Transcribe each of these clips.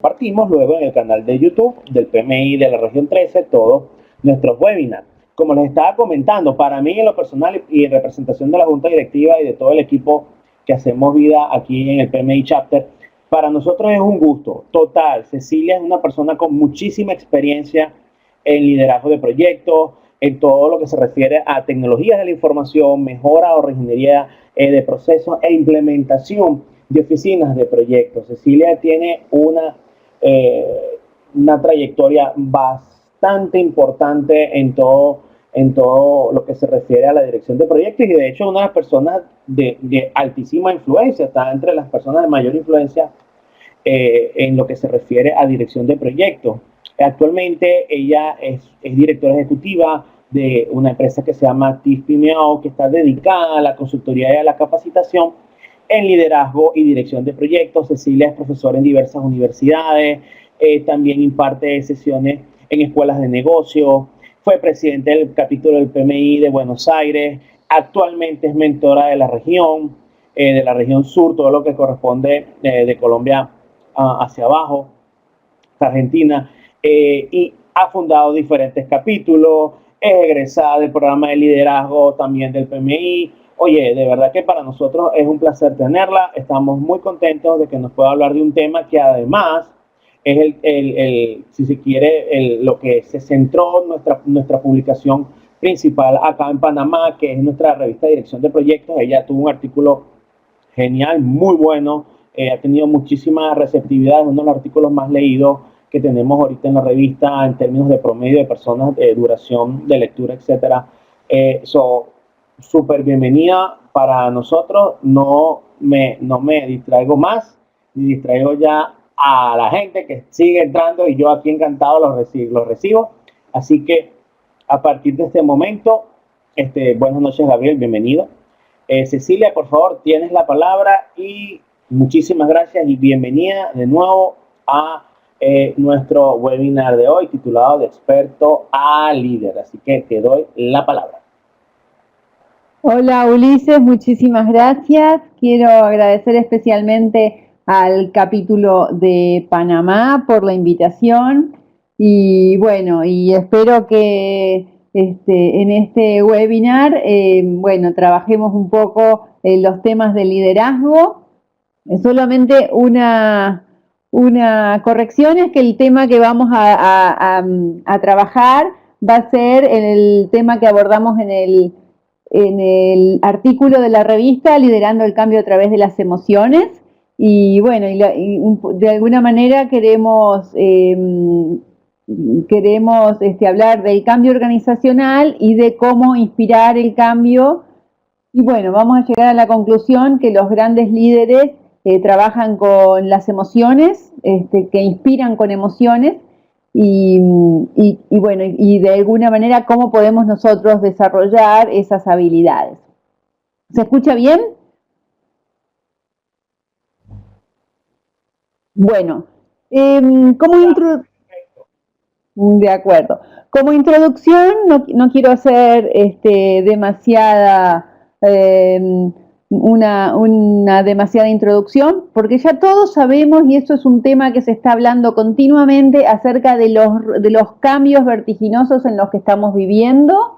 Compartimos luego en el canal de YouTube del PMI de la región 13 todos nuestros webinars. Como les estaba comentando, para mí en lo personal y en representación de la Junta Directiva y de todo el equipo que hacemos vida aquí en el PMI Chapter, para nosotros es un gusto total. Cecilia es una persona con muchísima experiencia en liderazgo de proyectos, en todo lo que se refiere a tecnologías de la información, mejora o reingeniería de procesos e implementación de oficinas de proyectos. Cecilia tiene una trayectoria bastante importante en todo lo que se refiere a la dirección de proyectos y de hecho una de las personas de altísima influencia, está entre las personas de mayor influencia en lo que se refiere a dirección de proyectos. Actualmente ella es directora ejecutiva de una empresa que se llama TIFPIMEO, que está dedicada a la consultoría y a la capacitación en liderazgo y dirección de proyectos. Cecilia es profesora en diversas universidades, también imparte sesiones en escuelas de negocio, fue presidente del capítulo del PMI de Buenos Aires, actualmente es mentora de la región sur, todo lo que corresponde de Colombia hacia abajo, Argentina, y ha fundado diferentes capítulos, es egresada del programa de liderazgo también del PMI. Oye, de verdad que para nosotros es un placer tenerla, estamos muy contentos de que nos pueda hablar de un tema que además es si se quiere, lo que se centró nuestra publicación principal acá en Panamá, que es nuestra revista de Dirección de Proyectos. Ella tuvo un artículo genial, muy bueno, ha tenido muchísima receptividad, es uno de los artículos más leídos que tenemos ahorita en la revista en términos de promedio de personas, de duración de lectura, etcétera. Súper bienvenida para nosotros. No me distraigo más, ni distraigo ya a la gente que sigue entrando y yo aquí encantado los recibo. Así que a partir de este momento, buenas noches, Gabriel, bienvenido. Cecilia, por favor, tienes la palabra y muchísimas gracias y bienvenida de nuevo a nuestro webinar de hoy titulado De experto a líder. Así que te doy la palabra. Hola Ulises, muchísimas gracias. Quiero agradecer especialmente al capítulo de Panamá por la invitación y bueno, y espero que en este webinar, trabajemos un poco en los temas de liderazgo. Solamente una corrección es que el tema que vamos a trabajar va a ser el tema que abordamos en el artículo de la revista Liderando el Cambio a través de las emociones. Y bueno, de alguna manera queremos hablar del cambio organizacional y de cómo inspirar el cambio. Y bueno, vamos a llegar a la conclusión que los grandes líderes trabajan con las emociones, que inspiran con emociones y de alguna manera cómo podemos nosotros desarrollar esas habilidades. ¿Se escucha bien? Bueno, de acuerdo. Como introducción, no quiero hacer una demasiada introducción, porque ya todos sabemos, y esto es un tema que se está hablando continuamente, acerca de los cambios vertiginosos en los que estamos viviendo,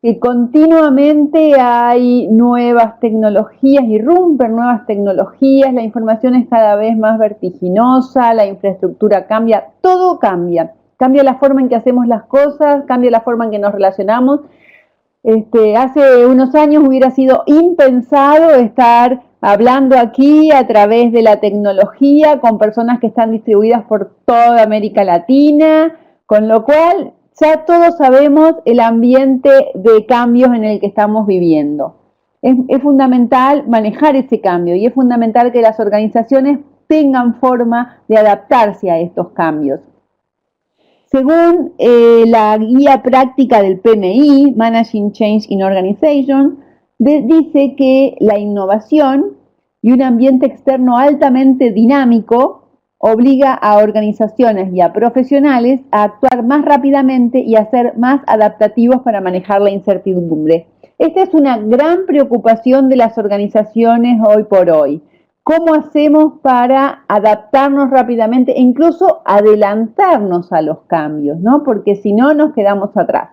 que continuamente hay nuevas tecnologías, irrumpen nuevas tecnologías, la información es cada vez más vertiginosa, la infraestructura cambia, todo cambia. Cambia la forma en que hacemos las cosas, cambia la forma en que nos relacionamos. Hace unos años hubiera sido impensado estar hablando aquí a través de la tecnología con personas que están distribuidas por toda América Latina, con lo cual ya todos sabemos el ambiente de cambios en el que estamos viviendo. Es fundamental manejar ese cambio y es fundamental que las organizaciones tengan forma de adaptarse a estos cambios. Según la guía práctica del PMI, Managing Change in Organization, dice que la innovación y un ambiente externo altamente dinámico obliga a organizaciones y a profesionales a actuar más rápidamente y a ser más adaptativos para manejar la incertidumbre. Esta es una gran preocupación de las organizaciones hoy por hoy. ¿Cómo hacemos para adaptarnos rápidamente e incluso adelantarnos a los cambios, ¿no? Porque si no, nos quedamos atrás.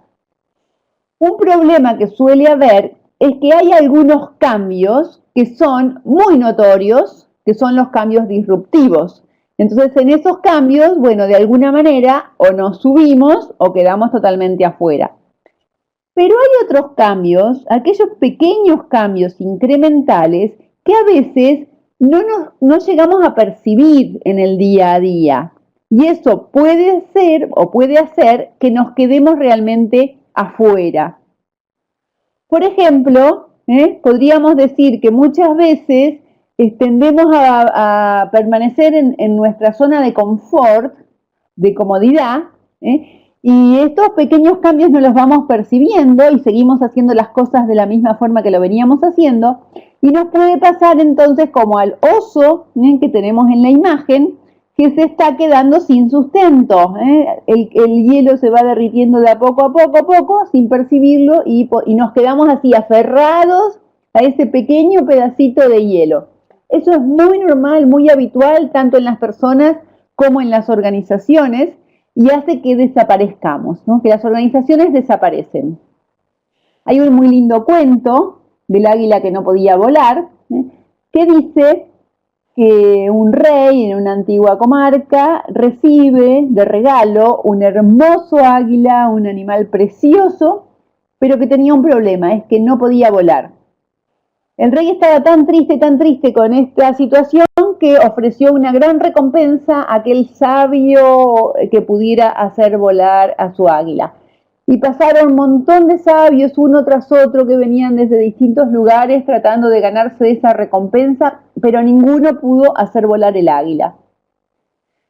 Un problema que suele haber es que hay algunos cambios que son muy notorios, que son los cambios disruptivos. Entonces, en esos cambios, bueno, de alguna manera o nos subimos o quedamos totalmente afuera. Pero hay otros cambios, aquellos pequeños cambios incrementales que a veces no llegamos a percibir en el día a día. Y eso puede ser o puede hacer que nos quedemos realmente afuera. Por ejemplo, podríamos decir que muchas veces tendemos a permanecer en nuestra zona de confort, de comodidad, y estos pequeños cambios no los vamos percibiendo y seguimos haciendo las cosas de la misma forma que lo veníamos haciendo, y nos puede pasar entonces como al oso que tenemos en la imagen, que se está quedando sin sustento. El hielo se va derritiendo de a poco, sin percibirlo, y nos quedamos así aferrados a ese pequeño pedacito de hielo. Eso es muy normal, muy habitual, tanto en las personas como en las organizaciones, y hace que desaparezcamos, ¿no? Que las organizaciones desaparecen. Hay un muy lindo cuento del águila que no podía volar, que dice que un rey en una antigua comarca recibe de regalo un hermoso águila, un animal precioso, pero que tenía un problema, es que no podía volar. El rey estaba tan triste con esta situación que ofreció una gran recompensa a aquel sabio que pudiera hacer volar a su águila. Y pasaron un montón de sabios, uno tras otro, que venían desde distintos lugares tratando de ganarse esa recompensa, pero ninguno pudo hacer volar el águila.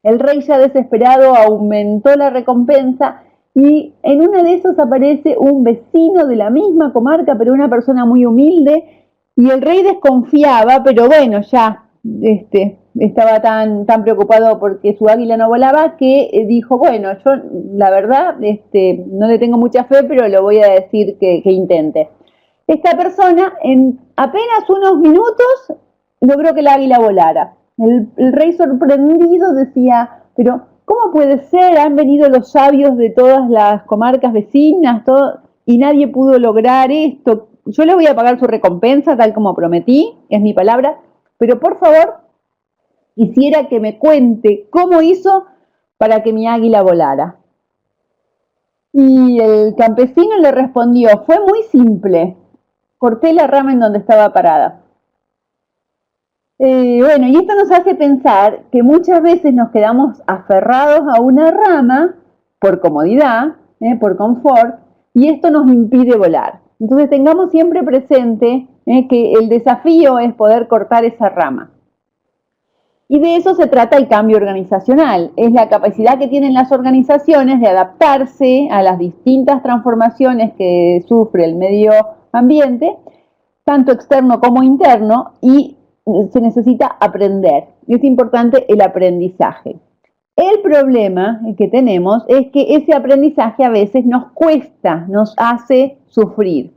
El rey, ya desesperado, aumentó la recompensa y en uno de esos aparece un vecino de la misma comarca, pero una persona muy humilde, y el rey desconfiaba, pero bueno, ya estaba tan preocupado porque su águila no volaba, que dijo, bueno, yo la verdad no le tengo mucha fe, pero lo voy a decir que intente. Esta persona en apenas unos minutos logró que el águila volara. El rey, sorprendido, decía, pero ¿cómo puede ser? Han venido los sabios de todas las comarcas vecinas, y nadie pudo lograr esto. Yo le voy a pagar su recompensa tal como prometí, es mi palabra, pero por favor, quisiera que me cuente cómo hizo para que mi águila volara. Y el campesino le respondió, fue muy simple, corté la rama en donde estaba parada. Bueno, y esto nos hace pensar que muchas veces nos quedamos aferrados a una rama por comodidad, por confort, y esto nos impide volar. Entonces tengamos siempre presente que el desafío es poder cortar esa rama. Y de eso se trata el cambio organizacional. Es la capacidad que tienen las organizaciones de adaptarse a las distintas transformaciones que sufre el medio ambiente, tanto externo como interno, y se necesita aprender. Es importante el aprendizaje. El problema que tenemos es que ese aprendizaje a veces nos cuesta, nos hace sufrir.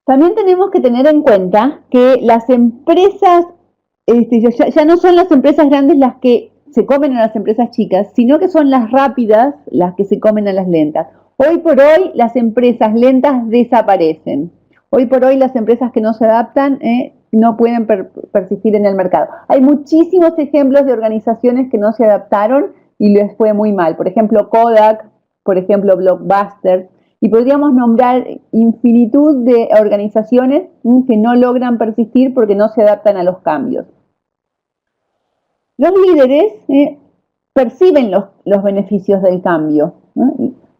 También tenemos que tener en cuenta que las empresas, ya no son las empresas grandes las que se comen a las empresas chicas, sino que son las rápidas las que se comen a las lentas. Hoy por hoy las empresas lentas desaparecen. Hoy por hoy las empresas que no se adaptan no pueden persistir en el mercado. Hay muchísimos ejemplos de organizaciones que no se adaptaron y les fue muy mal. Por ejemplo, Kodak, por ejemplo, Blockbuster, y podríamos nombrar infinitud de organizaciones que no logran persistir porque no se adaptan a los cambios. Los líderes perciben los beneficios del cambio.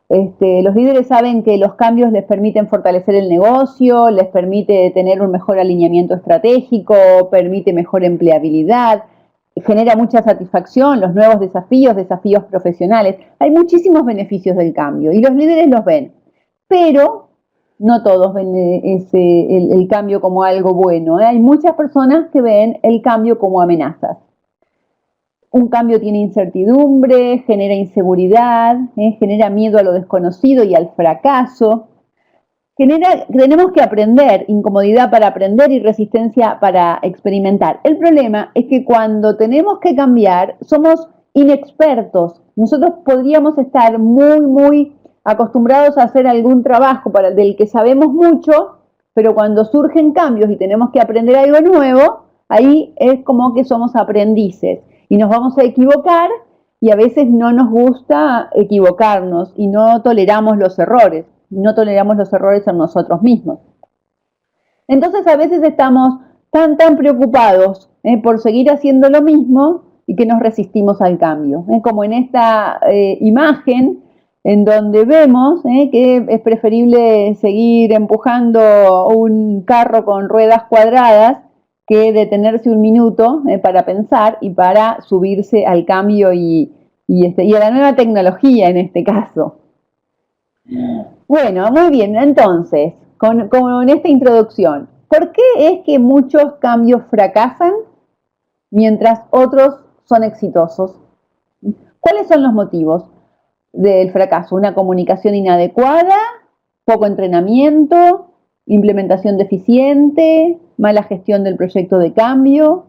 Los líderes saben que los cambios les permiten fortalecer el negocio, les permite tener un mejor alineamiento estratégico, permite mejor empleabilidad, genera mucha satisfacción, los nuevos desafíos profesionales. Hay muchísimos beneficios del cambio y los líderes los ven, pero no todos ven el cambio como algo bueno. Hay muchas personas que ven el cambio como amenazas. Un cambio tiene incertidumbre, genera inseguridad, genera miedo a lo desconocido y al fracaso. tenemos que aprender, incomodidad para aprender y resistencia para experimentar. El problema es que cuando tenemos que cambiar, somos inexpertos. Nosotros podríamos estar muy acostumbrados a hacer algún trabajo del que sabemos mucho, pero cuando surgen cambios y tenemos que aprender algo nuevo, ahí es como que somos aprendices y nos vamos a equivocar y a veces no nos gusta equivocarnos y no toleramos los errores. No toleramos los errores en nosotros mismos. Entonces a veces estamos tan preocupados por seguir haciendo lo mismo y que nos resistimos al cambio. Como en esta imagen en donde vemos que es preferible seguir empujando un carro con ruedas cuadradas que detenerse un minuto para pensar y para subirse al cambio y a la nueva tecnología en este caso. Bueno, muy bien, entonces, con esta introducción, ¿por qué es que muchos cambios fracasan mientras otros son exitosos? ¿Cuáles son los motivos del fracaso? ¿Una comunicación inadecuada? ¿Poco entrenamiento? ¿Implementación deficiente? ¿Mala gestión del proyecto de cambio?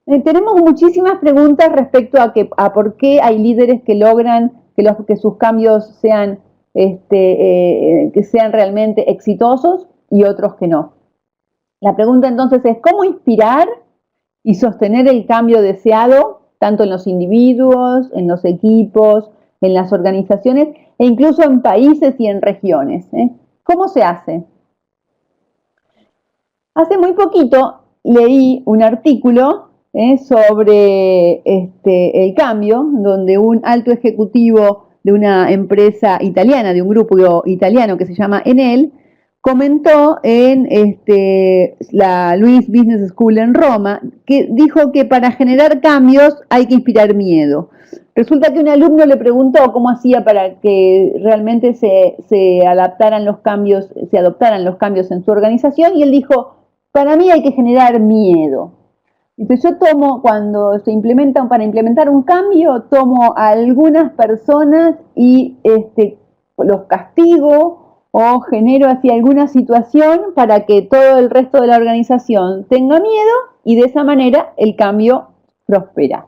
Tenemos muchísimas preguntas respecto a por qué hay líderes que logran que sus cambios sean que sean realmente exitosos y otros que no. La pregunta entonces es, ¿cómo inspirar y sostener el cambio deseado, tanto en los individuos, en los equipos, en las organizaciones e incluso en países y en regiones? ¿Cómo se hace? Hace muy poquito leí un artículo sobre el cambio, donde un alto ejecutivo de una empresa italiana, de un grupo italiano que se llama Enel, comentó en la Luis Business School en Roma, que dijo que para generar cambios hay que inspirar miedo. Resulta que un alumno le preguntó cómo hacía para que realmente se adoptaran los cambios en su organización, y él dijo, para mí hay que generar miedo. Entonces yo cuando para implementar un cambio, tomo a algunas personas y los castigo o genero así alguna situación para que todo el resto de la organización tenga miedo y de esa manera el cambio prospera.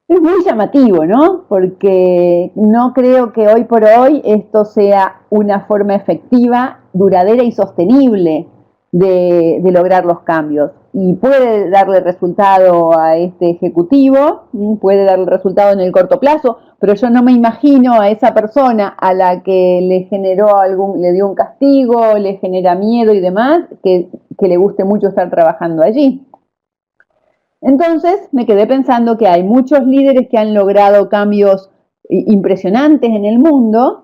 Es muy llamativo, ¿no? Porque no creo que hoy por hoy esto sea una forma efectiva, duradera y sostenible de lograr los cambios. Y puede darle resultado a este ejecutivo, puede darle resultado en el corto plazo, pero yo no me imagino a esa persona a la que le dio un castigo, le genera miedo y demás, que le guste mucho estar trabajando allí. Entonces me quedé pensando que hay muchos líderes que han logrado cambios impresionantes en el mundo,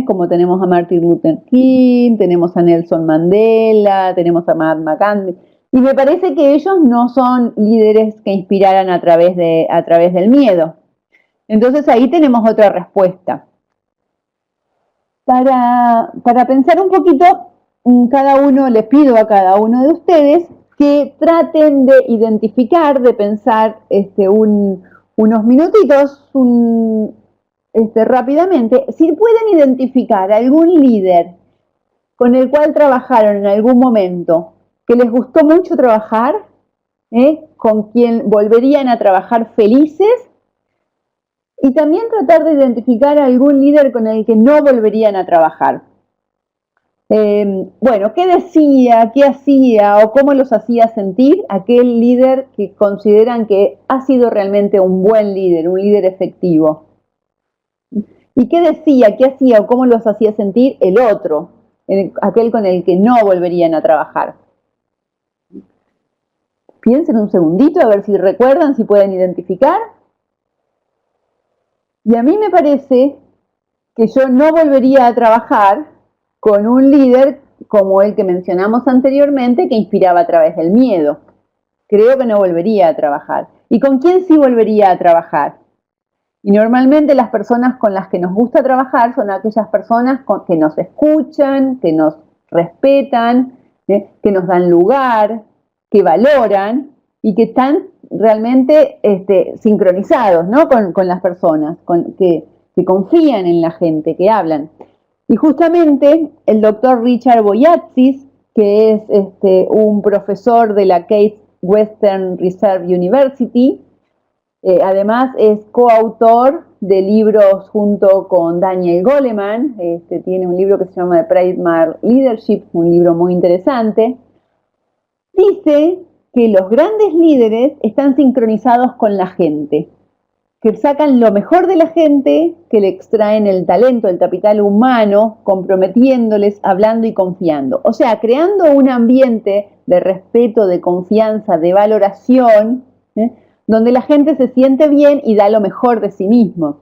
como tenemos a Martin Luther King, tenemos a Nelson Mandela, tenemos a Mahatma Gandhi, y me parece que ellos no son líderes que inspiraran a través del miedo. Entonces ahí tenemos otra respuesta. Para pensar un poquito, les pido a cada uno de ustedes que traten de identificar, de pensar unos minutitos rápidamente, si pueden identificar algún líder con el cual trabajaron en algún momento, que les gustó mucho trabajar, con quien volverían a trabajar felices, y también tratar de identificar algún líder con el que no volverían a trabajar. Bueno, ¿qué decía, qué hacía o cómo los hacía sentir aquel líder que consideran que ha sido realmente un buen líder, un líder efectivo? ¿Y qué decía, qué hacía o cómo los hacía sentir el otro, aquel con el que no volverían a trabajar? Piensen un segundito a ver si recuerdan, si pueden identificar. Y a mí me parece que yo no volvería a trabajar con un líder como el que mencionamos anteriormente, que inspiraba a través del miedo. Creo que no volvería a trabajar. ¿Y con quién sí volvería a trabajar? Y normalmente las personas con las que nos gusta trabajar son aquellas personas que nos escuchan, que nos respetan, que nos dan lugar, que valoran y que están realmente sincronizados, ¿no? con las personas, que confían en la gente, que hablan. Y justamente el doctor Richard Boyatzis, que es un profesor de la Case Western Reserve University, además es coautor de libros junto con Daniel Goleman, tiene un libro que se llama The Trademark Leadership, un libro muy interesante. Dice que los grandes líderes están sincronizados con la gente, que sacan lo mejor de la gente, que le extraen el talento, el capital humano, comprometiéndoles, hablando y confiando. O sea, creando un ambiente de respeto, de confianza, de valoración, donde la gente se siente bien y da lo mejor de sí mismo.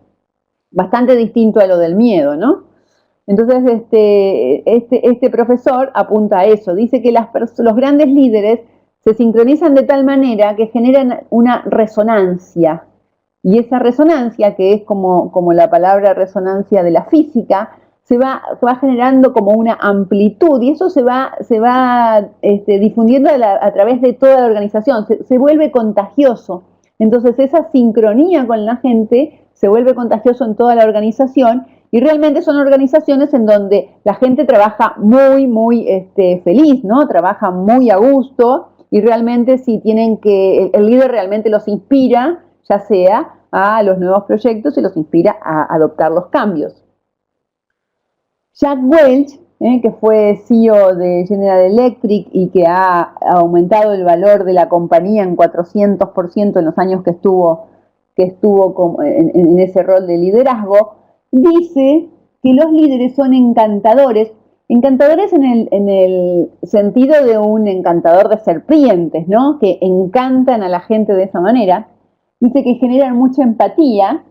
Bastante distinto a lo del miedo, ¿no? Entonces, este profesor apunta a eso. Dice que los grandes líderes se sincronizan de tal manera que generan una resonancia. Y esa resonancia, que es como la palabra resonancia de la física, se va generando como una amplitud y eso se va difundiendo a través de toda la organización, se vuelve contagioso. Entonces esa sincronía con la gente se vuelve contagioso en toda la organización y realmente son organizaciones en donde la gente trabaja muy feliz, ¿no? Trabaja muy a gusto y realmente si el líder realmente los inspira, ya sea a los nuevos proyectos y los inspira a adoptar los cambios. Jack Welch, que fue CEO de General Electric y que ha aumentado el valor de la compañía en 400% en los años que estuvo en ese rol de liderazgo, dice que los líderes son encantadores en el sentido de un encantador de serpientes, ¿no? Que encantan a la gente de esa manera. Dice que generan mucha empatía,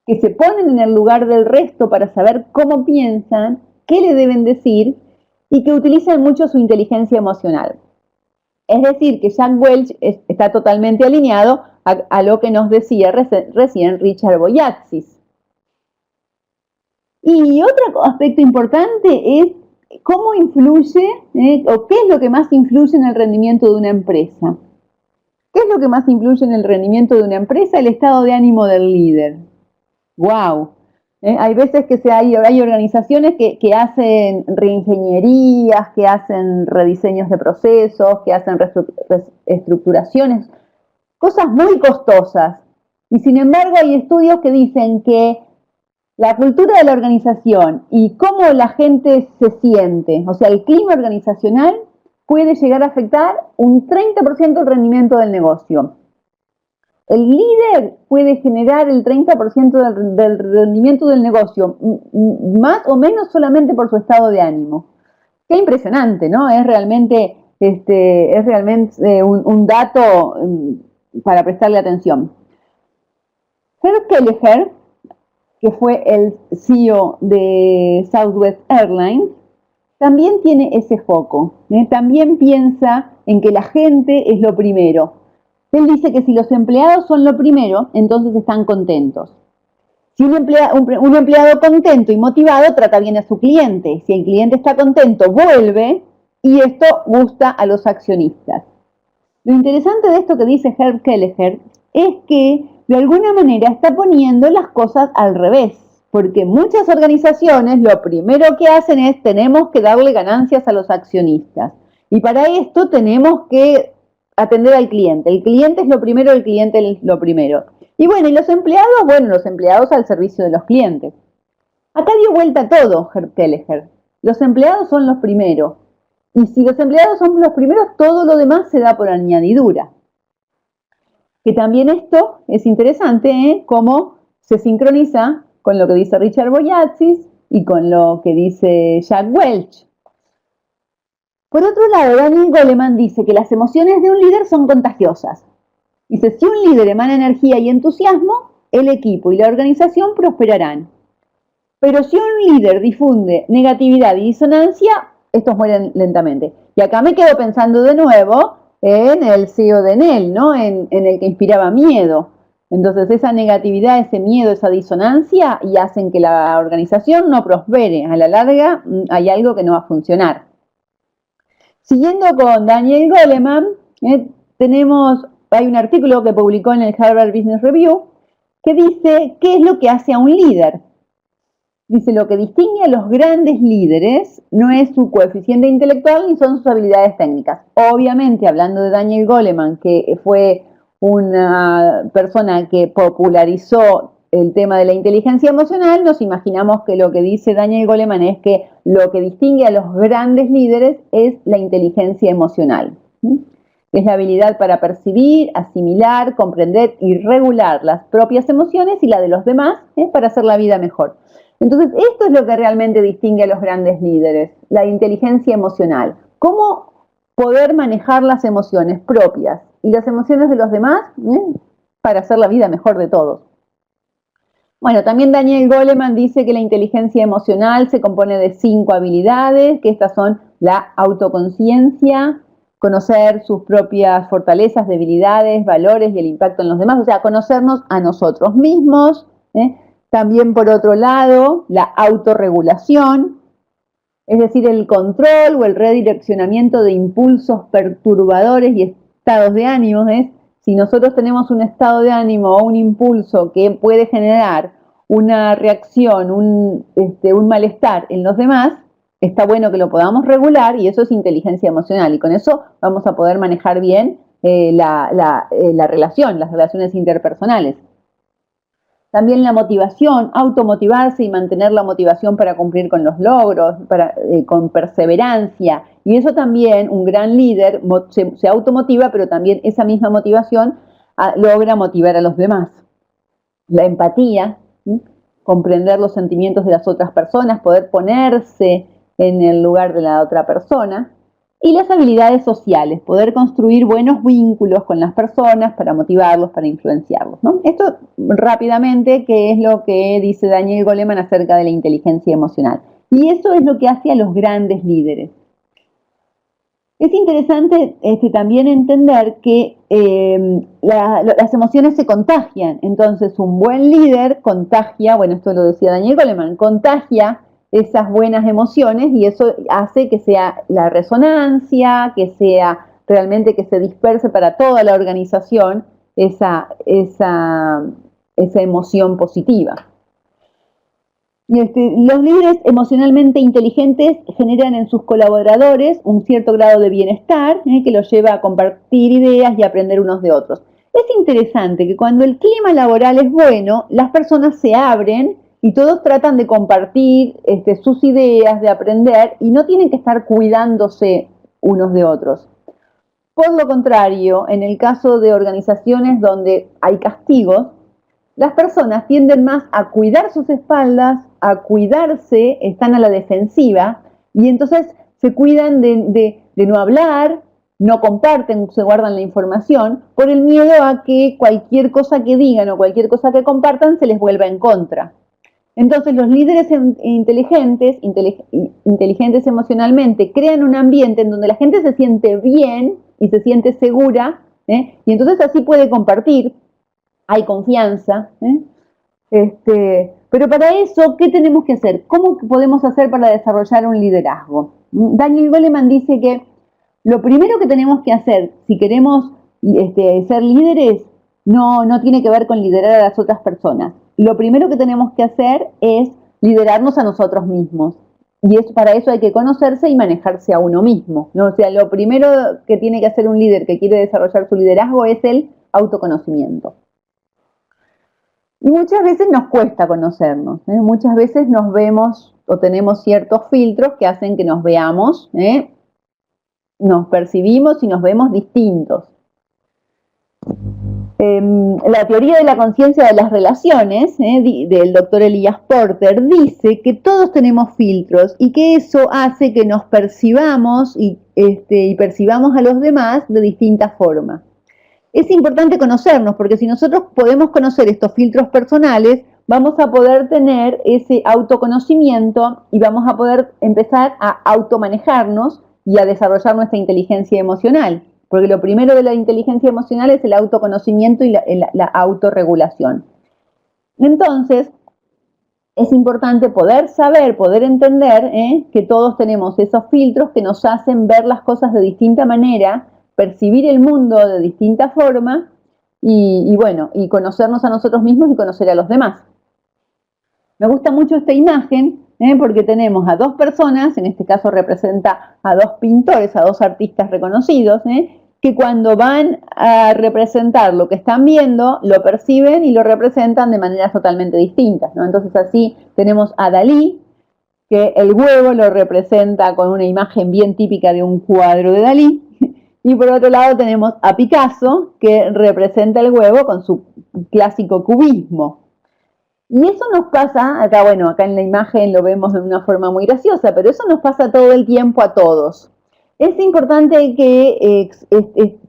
que se ponen en el lugar del resto para saber cómo piensan, qué le deben decir y que utilizan mucho su inteligencia emocional. Es decir, que Jack Welch está totalmente alineado a lo que nos decía recién Richard Boyatzis. Y otro aspecto importante es cómo influye o qué es lo que más influye en el rendimiento de una empresa. ¿Qué es lo que más influye en el rendimiento de una empresa? El estado de ánimo del líder. ¡Wow! Hay veces que hay organizaciones que hacen reingenierías, que hacen rediseños de procesos, que hacen reestructuraciones, cosas muy costosas. Y sin embargo hay estudios que dicen que la cultura de la organización y cómo la gente se siente, o sea, el clima organizacional, puede llegar a afectar un 30% el rendimiento del negocio. El líder puede generar el 30% del rendimiento del negocio, más o menos solamente por su estado de ánimo. Qué impresionante, ¿no? Es realmente un dato para prestarle atención. Herb Kelleher, que fue el CEO de Southwest Airlines, también tiene ese foco. También piensa en que la gente es lo primero. Él dice que si los empleados son lo primero, entonces están contentos. Si un empleado contento y motivado trata bien a su cliente. Si el cliente está contento, vuelve y esto gusta a los accionistas. Lo interesante de esto que dice Herb Kelleher es que de alguna manera está poniendo las cosas al revés. Porque muchas organizaciones lo primero que hacen es tenemos que darle ganancias a los accionistas. Y para esto tenemos que atender al cliente. El cliente es lo primero, el cliente es lo primero. Y bueno, ¿y los empleados? Bueno, los empleados al servicio de los clientes. Acá dio vuelta todo Herb Kelleher. Los empleados son los primeros. Y si los empleados son los primeros, todo lo demás se da por añadidura. Que también esto es interesante, cómo se sincroniza con lo que dice Richard Boyatzis y con lo que dice Jack Welch. Por otro lado, Daniel Goleman dice que las emociones de un líder son contagiosas. Dice, si un líder emana energía y entusiasmo, el equipo y la organización prosperarán. Pero si un líder difunde negatividad y disonancia, estos mueren lentamente. Y acá me quedo pensando de nuevo en el CEO de Enel, ¿no? En el que inspiraba miedo. Entonces esa negatividad, ese miedo, esa disonancia y hacen que la organización no prospere. A la larga hay algo que no va a funcionar. Siguiendo con Daniel Goleman, hay un artículo que publicó en el Harvard Business Review que dice qué es lo que hace a un líder. Dice, lo que distingue a los grandes líderes no es su coeficiente intelectual ni son sus habilidades técnicas. Obviamente, hablando de Daniel Goleman, que fue una persona que popularizó el tema de la inteligencia emocional, nos imaginamos que lo que dice Daniel Goleman es que lo que distingue a los grandes líderes es la inteligencia emocional. Es la habilidad para percibir, asimilar, comprender y regular las propias emociones y la de los demás, para hacer la vida mejor. Entonces, esto es lo que realmente distingue a los grandes líderes, la inteligencia emocional. ¿Cómo poder manejar las emociones propias y las emociones de los demás para hacer la vida mejor de todos? Bueno, también Daniel Goleman dice que la inteligencia emocional se compone de 5 habilidades, que estas son la autoconciencia, conocer sus propias fortalezas, debilidades, valores y el impacto en los demás, o sea, conocernos a nosotros mismos. También, por otro lado, la autorregulación, es decir, el control o el redireccionamiento de impulsos perturbadores y estados de ánimo. Si nosotros tenemos un estado de ánimo o un impulso que puede generar una reacción, un malestar en los demás, está bueno que lo podamos regular, y eso es inteligencia emocional, y con eso vamos a poder manejar bien la relación, las relaciones interpersonales. También la motivación, automotivarse y mantener la motivación para cumplir con los logros, con perseverancia. Y eso también, un gran líder se automotiva, pero también esa misma motivación logra motivar a los demás. La empatía, comprender los sentimientos de las otras personas, poder ponerse en el lugar de la otra persona. Y las habilidades sociales, poder construir buenos vínculos con las personas para motivarlos, para influenciarlos, ¿no? Esto rápidamente, que es lo que dice Daniel Goleman acerca de la inteligencia emocional. Y eso es lo que hace a los grandes líderes. Es interesante también entender que las emociones se contagian. Entonces, un buen líder contagia, bueno, esto lo decía Daniel Goleman, contagia esas buenas emociones, y eso hace que sea la resonancia, que sea realmente que se disperse para toda la organización esa emoción positiva. Los líderes emocionalmente inteligentes generan en sus colaboradores un cierto grado de bienestar, que los lleva a compartir ideas y aprender unos de otros. Es interesante que cuando el clima laboral es bueno, las personas se abren y todos tratan de compartir sus ideas, de aprender, y no tienen que estar cuidándose unos de otros. Por lo contrario, en el caso de organizaciones donde hay castigos, las personas tienden más a cuidar sus espaldas, a cuidarse, están a la defensiva, y entonces se cuidan de no hablar, no comparten, se guardan la información, por el miedo a que cualquier cosa que digan o cualquier cosa que compartan se les vuelva en contra. Entonces, los líderes inteligentes emocionalmente, crean un ambiente en donde la gente se siente bien y se siente segura, y entonces así puede compartir, hay confianza. Pero para eso, ¿qué tenemos que hacer? ¿Cómo podemos hacer para desarrollar un liderazgo? Daniel Goleman dice que lo primero que tenemos que hacer, si queremos ser líderes, no tiene que ver con liderar a las otras personas. Lo primero que tenemos que hacer es liderarnos a nosotros mismos. Y para eso hay que conocerse y manejarse a uno mismo, ¿no? O sea, lo primero que tiene que hacer un líder que quiere desarrollar su liderazgo es el autoconocimiento. Y muchas veces nos cuesta conocernos, muchas veces nos vemos o tenemos ciertos filtros que hacen que nos veamos, nos percibimos y nos vemos distintos. La teoría de la conciencia de las relaciones, del doctor Elias Porter, dice que todos tenemos filtros y que eso hace que nos percibamos y percibamos a los demás de distintas formas. Es importante conocernos, porque si nosotros podemos conocer estos filtros personales, vamos a poder tener ese autoconocimiento y vamos a poder empezar a automanejarnos y a desarrollar nuestra inteligencia emocional. Porque lo primero de la inteligencia emocional es el autoconocimiento y la autorregulación. Entonces, es importante poder saber, poder entender que todos tenemos esos filtros que nos hacen ver las cosas de distinta manera, percibir el mundo de distinta forma y conocernos a nosotros mismos y conocer a los demás. Me gusta mucho esta imagen, porque tenemos a dos personas, en este caso representa a dos pintores, a dos artistas reconocidos, que cuando van a representar lo que están viendo, lo perciben y lo representan de maneras totalmente distintas, ¿no? Entonces así tenemos a Dalí, que el huevo lo representa con una imagen bien típica de un cuadro de Dalí, y por otro lado tenemos a Picasso, que representa el huevo con su clásico cubismo. Y eso nos pasa, acá bueno, acá en la imagen lo vemos de una forma muy graciosa, pero eso nos pasa todo el tiempo a todos. Es importante que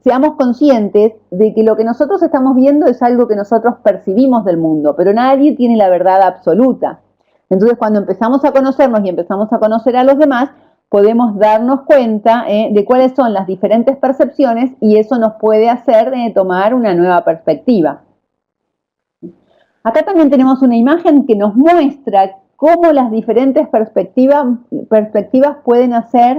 seamos conscientes de que lo que nosotros estamos viendo es algo que nosotros percibimos del mundo, pero nadie tiene la verdad absoluta. Entonces, cuando empezamos a conocernos y empezamos a conocer a los demás, podemos darnos cuenta de cuáles son las diferentes percepciones y eso nos puede hacer tomar una nueva perspectiva. Acá también tenemos una imagen que nos muestra cómo las diferentes perspectivas pueden hacer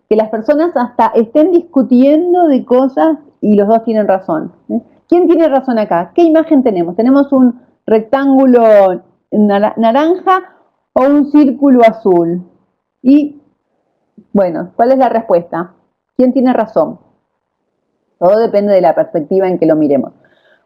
que las personas hasta estén discutiendo de cosas y los dos tienen razón. ¿Quién tiene razón acá? ¿Qué imagen tenemos? ¿Tenemos un rectángulo naranja o un círculo azul? Y, bueno, ¿cuál es la respuesta? ¿Quién tiene razón? Todo depende de la perspectiva en que lo miremos.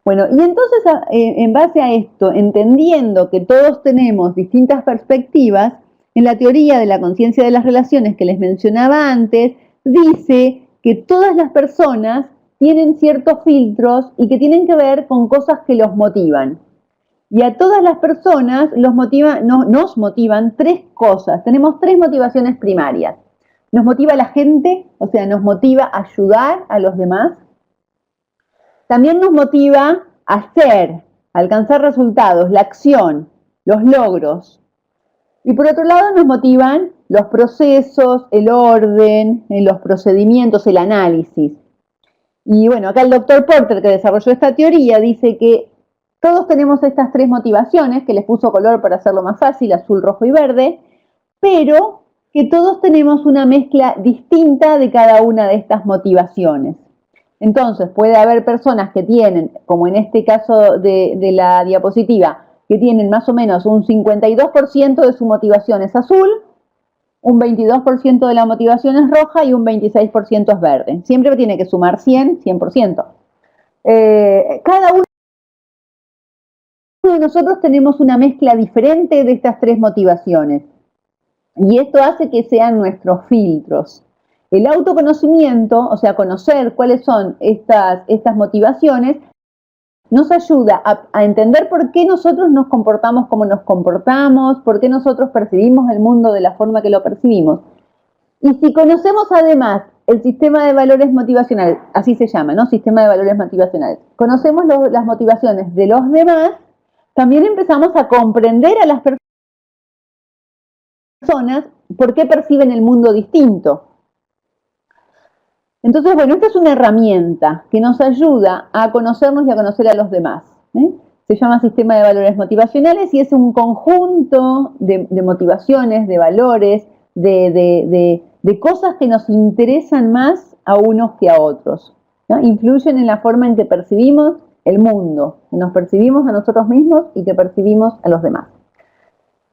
Bueno, y entonces en base a esto, entendiendo que todos tenemos distintas perspectivas, en la teoría de la conciencia de las relaciones que les mencionaba antes, dice que todas las personas tienen ciertos filtros y que tienen que ver con cosas que los motivan. Y a todas las personas nos motivan tres cosas. Tenemos tres motivaciones primarias. Nos motiva la gente, o sea, nos motiva a ayudar a los demás. También nos motiva a hacer, a alcanzar resultados, la acción, los logros. Y por otro lado nos motivan los procesos, el orden, los procedimientos, el análisis. Y bueno, acá el doctor Porter, que desarrolló esta teoría, dice que todos tenemos estas tres motivaciones, que les puso color para hacerlo más fácil, azul, rojo y verde, pero que todos tenemos una mezcla distinta de cada una de estas motivaciones. Entonces, puede haber personas que tienen, como en este caso de la diapositiva, que tienen más o menos un 52% de su motivación es azul, un 22% de la motivación es roja y un 26% es verde. Siempre tiene que sumar 100%. Cada uno de nosotros tenemos una mezcla diferente de estas tres motivaciones. Y esto hace que sean nuestros filtros. El autoconocimiento, o sea, conocer cuáles son estas motivaciones, nos ayuda a entender por qué nosotros nos comportamos como nos comportamos, por qué nosotros percibimos el mundo de la forma que lo percibimos. Y si conocemos además el sistema de valores motivacionales, así se llama, ¿no? Sistema de valores motivacionales. Conocemos las motivaciones de los demás, también empezamos a comprender a las personas por qué perciben el mundo distinto. Entonces, bueno, esta es una herramienta que nos ayuda a conocernos y a conocer a los demás. Se llama sistema de valores motivacionales y es un conjunto de motivaciones, de valores, de cosas que nos interesan más a unos que a otros, ¿no? Influyen en la forma en que percibimos el mundo, que nos percibimos a nosotros mismos y que percibimos a los demás.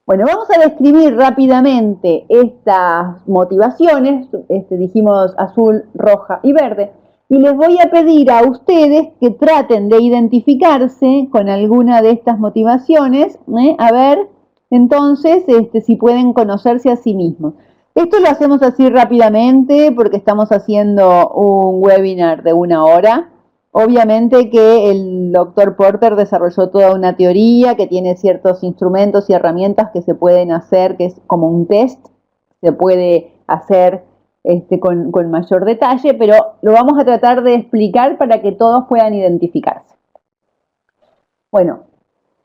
Bueno, vamos a describir rápidamente estas motivaciones, dijimos azul, roja y verde, y les voy a pedir a ustedes que traten de identificarse con alguna de estas motivaciones, a ver, entonces, si pueden conocerse a sí mismos. Esto lo hacemos así rápidamente porque estamos haciendo un webinar de 1 hora. Obviamente que el doctor Porter desarrolló toda una teoría que tiene ciertos instrumentos y herramientas que se pueden hacer, que es como un test, se puede hacer con mayor detalle, pero lo vamos a tratar de explicar para que todos puedan identificarse. Bueno,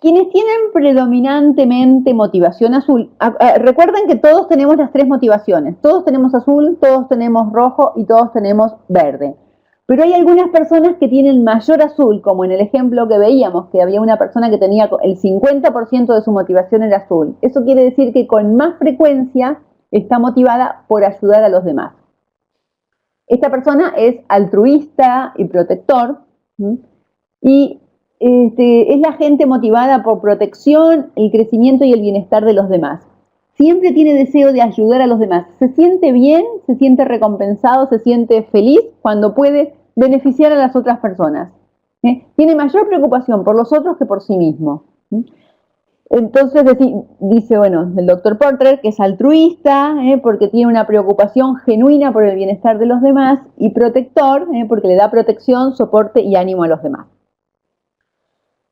quienes tienen predominantemente motivación azul, recuerden que todos tenemos las tres motivaciones, todos tenemos azul, todos tenemos rojo y todos tenemos verde. Pero hay algunas personas que tienen mayor azul, como en el ejemplo que veíamos, que había una persona que tenía el 50% de su motivación era azul. Eso quiere decir que con más frecuencia está motivada por ayudar a los demás. Esta persona es altruista y protector, y es la gente motivada por protección, el crecimiento y el bienestar de los demás. Siempre tiene deseo de ayudar a los demás. Se siente bien, se siente recompensado, se siente feliz cuando puede beneficiar a las otras personas. Tiene mayor preocupación por los otros que por sí mismo. Entonces dice, bueno, el doctor Porter que es altruista, porque tiene una preocupación genuina por el bienestar de los demás, y protector, porque le da protección, soporte y ánimo a los demás.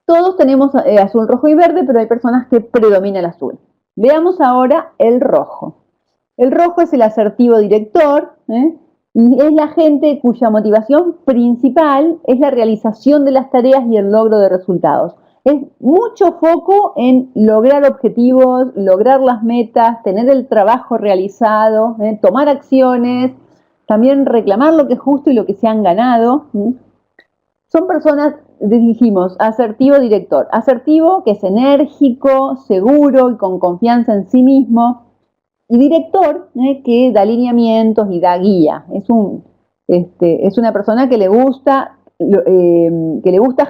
Todos tenemos azul, rojo y verde, pero hay personas que predomina el azul. Veamos ahora el rojo. El rojo es el asertivo director, y es la gente cuya motivación principal es la realización de las tareas y el logro de resultados. Es mucho foco en lograr objetivos, lograr las metas, tener el trabajo realizado, tomar acciones, también reclamar lo que es justo y lo que se han ganado. Son personas, dijimos, asertivo director. Asertivo, que es enérgico, seguro y con confianza en sí mismo. Y director, que da lineamientos y da guía. Es una persona que le gusta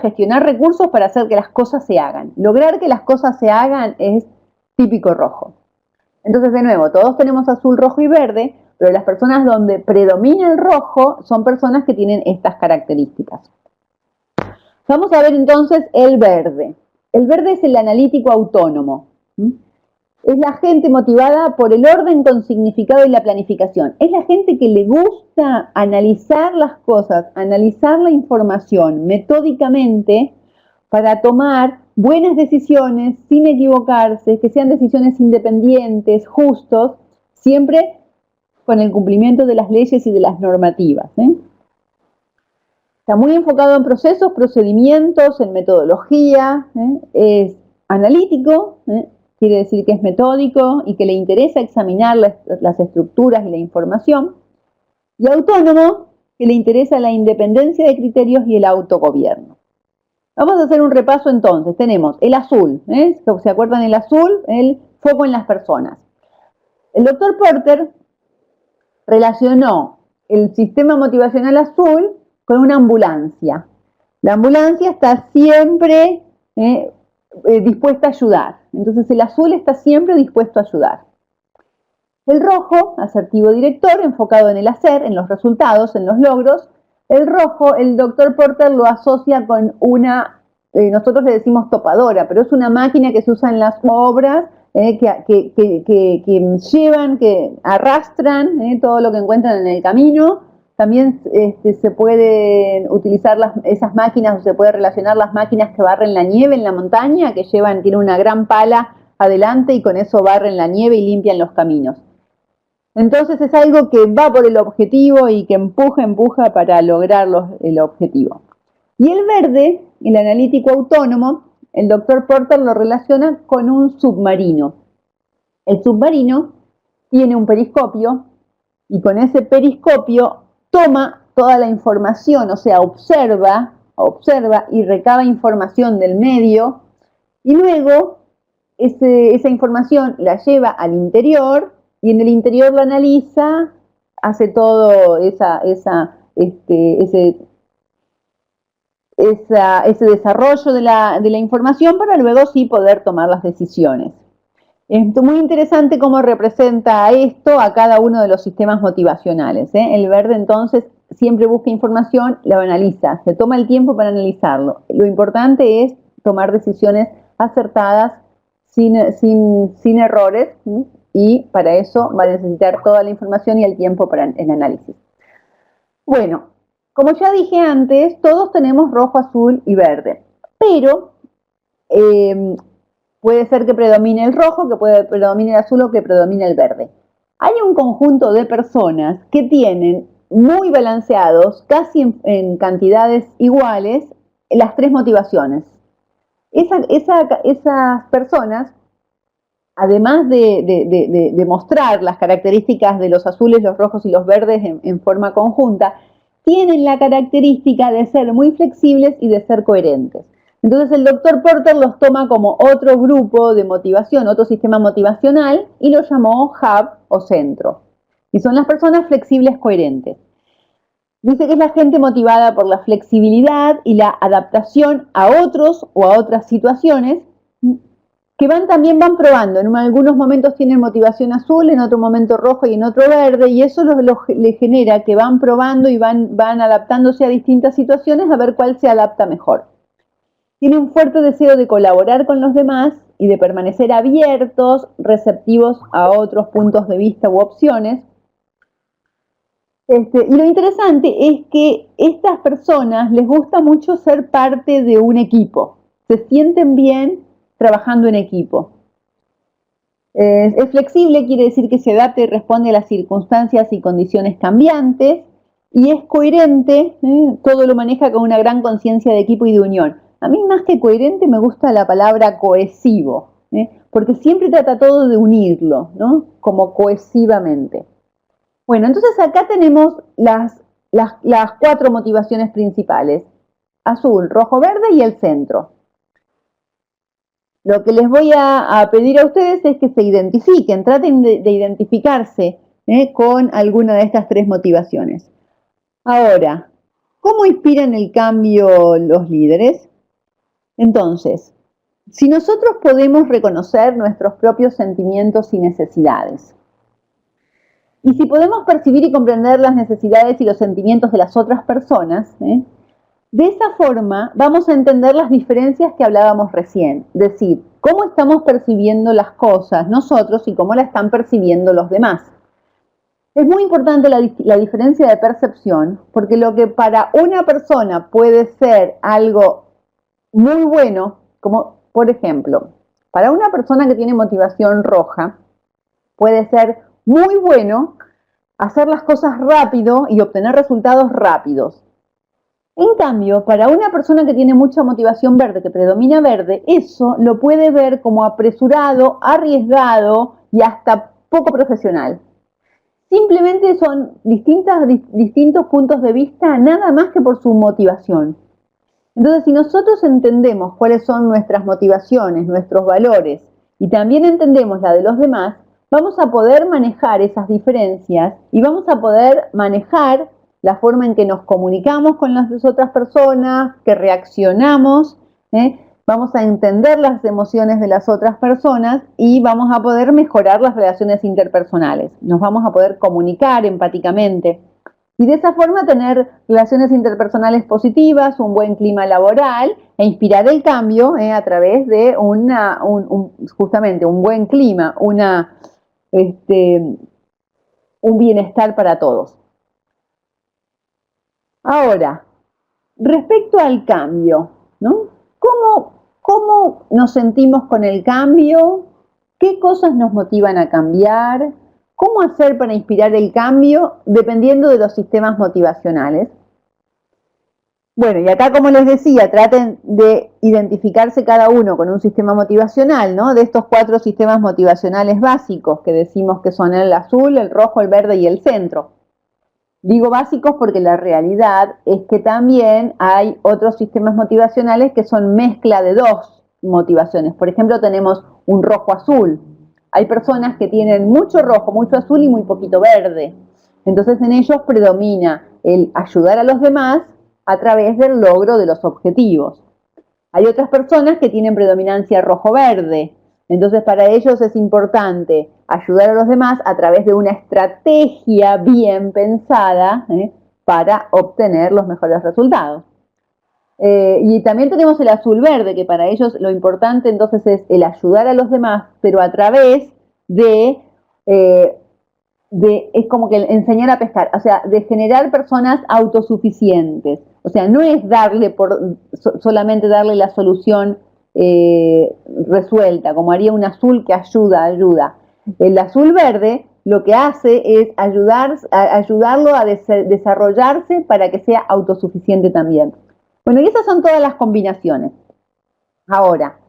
gestionar recursos para hacer que las cosas se hagan. Lograr que las cosas se hagan es típico rojo. Entonces, de nuevo, todos tenemos azul, rojo y verde, pero las personas donde predomina el rojo son personas que tienen estas características. Vamos a ver entonces el verde. El verde es el analítico autónomo. Es la gente motivada por el orden con significado y la planificación. Es la gente que le gusta analizar las cosas, analizar la información metódicamente para tomar buenas decisiones sin equivocarse, que sean decisiones independientes, justos, siempre con el cumplimiento de las leyes y de las normativas. Está muy enfocado en procesos, procedimientos, en metodología, es analítico, quiere decir que es metódico y que le interesa examinar las estructuras y la información, y autónomo, que le interesa la independencia de criterios y el autogobierno. Vamos a hacer un repaso entonces. Tenemos el azul, ¿se acuerdan el azul? El foco en las personas. El doctor Porter relacionó el sistema motivacional azul con una ambulancia. La ambulancia está siempre dispuesta a ayudar. Entonces el azul está siempre dispuesto a ayudar. El rojo, asertivo director, enfocado en el hacer, en los resultados, en los logros. El rojo, el doctor Porter lo asocia con nosotros le decimos topadora, pero es una máquina que se usa en las obras, que llevan, que arrastran todo lo que encuentran en el camino. También se pueden utilizar esas máquinas, o se puede relacionar las máquinas que barren la nieve en la montaña, que tienen una gran pala adelante y con eso barren la nieve y limpian los caminos. Entonces es algo que va por el objetivo y que empuja para lograr el objetivo. Y el verde, el analítico autónomo, el doctor Porter lo relaciona con un submarino. El submarino tiene un periscopio y con ese periscopio toma toda la información, o sea, observa y recaba información del medio, y luego esa información la lleva al interior, y en el interior la analiza, hace todo ese desarrollo de la información para luego sí poder tomar las decisiones. Es muy interesante cómo representa esto a cada uno de los sistemas motivacionales. El verde entonces siempre busca información, la analiza, se toma el tiempo para analizarlo. Lo importante es tomar decisiones acertadas sin errores, y para eso va a necesitar toda la información y el tiempo para el análisis. Bueno, como ya dije antes, todos tenemos rojo, azul y verde, pero puede ser que predomine el rojo, que predomine el azul o que predomine el verde. Hay un conjunto de personas que tienen muy balanceados, casi en cantidades iguales, las tres motivaciones. Esas personas, además de mostrar las características de los azules, los rojos y los verdes en forma conjunta, tienen la característica de ser muy flexibles y de ser coherentes. Entonces el doctor Porter los toma como otro grupo de motivación, otro sistema motivacional, y lo llamó hub o centro. Y son las personas flexibles coherentes. Dice que es la gente motivada por la flexibilidad y la adaptación a otros o a otras situaciones que también van probando. En algunos momentos tienen motivación azul, en otro momento rojo y en otro verde, y eso le genera que van probando y van adaptándose a distintas situaciones a ver cuál se adapta mejor. Tiene un fuerte deseo de colaborar con los demás y de permanecer abiertos, receptivos a otros puntos de vista u opciones. Y lo interesante es que estas personas les gusta mucho ser parte de un equipo, se sienten bien trabajando en equipo. Es flexible, quiere decir que se adapta y responde a las circunstancias y condiciones cambiantes, y es coherente, todo lo maneja con una gran conciencia de equipo y de unión. A mí más que coherente me gusta la palabra cohesivo, porque siempre trata todo de unirlo, ¿no? Como cohesivamente. Bueno, entonces acá tenemos las 4 motivaciones principales: azul, rojo, verde y el centro. Lo que les voy a pedir a ustedes es que se identifiquen, traten de identificarse con alguna de estas 3 motivaciones. Ahora, ¿cómo inspiran el cambio los líderes? Entonces, si nosotros podemos reconocer nuestros propios sentimientos y necesidades, y si podemos percibir y comprender las necesidades y los sentimientos de las otras personas, de esa forma vamos a entender las diferencias que hablábamos recién, es decir, cómo estamos percibiendo las cosas nosotros y cómo la están percibiendo los demás. Es muy importante la diferencia de percepción, porque lo que para una persona puede ser algo muy bueno, como por ejemplo, para una persona que tiene motivación roja, puede ser muy bueno hacer las cosas rápido y obtener resultados rápidos. En cambio, para una persona que tiene mucha motivación verde, que predomina verde, eso lo puede ver como apresurado, arriesgado y hasta poco profesional. Simplemente son distintos puntos de vista, nada más que por su motivación. Entonces, si nosotros entendemos cuáles son nuestras motivaciones, nuestros valores, y también entendemos la de los demás, vamos a poder manejar esas diferencias y vamos a poder manejar la forma en que nos comunicamos con las otras personas, que reaccionamos, vamos a entender las emociones de las otras personas y vamos a poder mejorar las relaciones interpersonales. Nos vamos a poder comunicar empáticamente y de esa forma tener relaciones interpersonales positivas, un buen clima laboral e inspirar el cambio a través de justamente un buen clima, un bienestar para todos. Ahora, respecto al cambio, ¿no? ¿Cómo nos sentimos con el cambio? ¿Qué cosas nos motivan a cambiar? ¿Cómo hacer para inspirar el cambio dependiendo de los sistemas motivacionales? Bueno, y acá, como les decía, traten de identificarse cada uno con un sistema motivacional, ¿no? De estos 4 sistemas motivacionales básicos que decimos que son el azul, el rojo, el verde y el centro. Digo básicos porque la realidad es que también hay otros sistemas motivacionales que son mezcla de 2 motivaciones. Por ejemplo, tenemos un rojo-azul. Hay personas que tienen mucho rojo, mucho azul y muy poquito verde. Entonces en ellos predomina el ayudar a los demás a través del logro de los objetivos. Hay otras personas que tienen predominancia rojo-verde. Entonces para ellos es importante ayudar a los demás a través de una estrategia bien pensada para obtener los mejores resultados. Y también tenemos el azul-verde, que para ellos lo importante entonces es el ayudar a los demás, pero a través es como que enseñar a pescar, o sea, de generar personas autosuficientes. O sea, no es solamente darle la solución resuelta, como haría un azul que ayuda. El azul-verde lo que hace es ayudarlo a desarrollarse para que sea autosuficiente también. Bueno, y esas son todas las combinaciones. Ahora,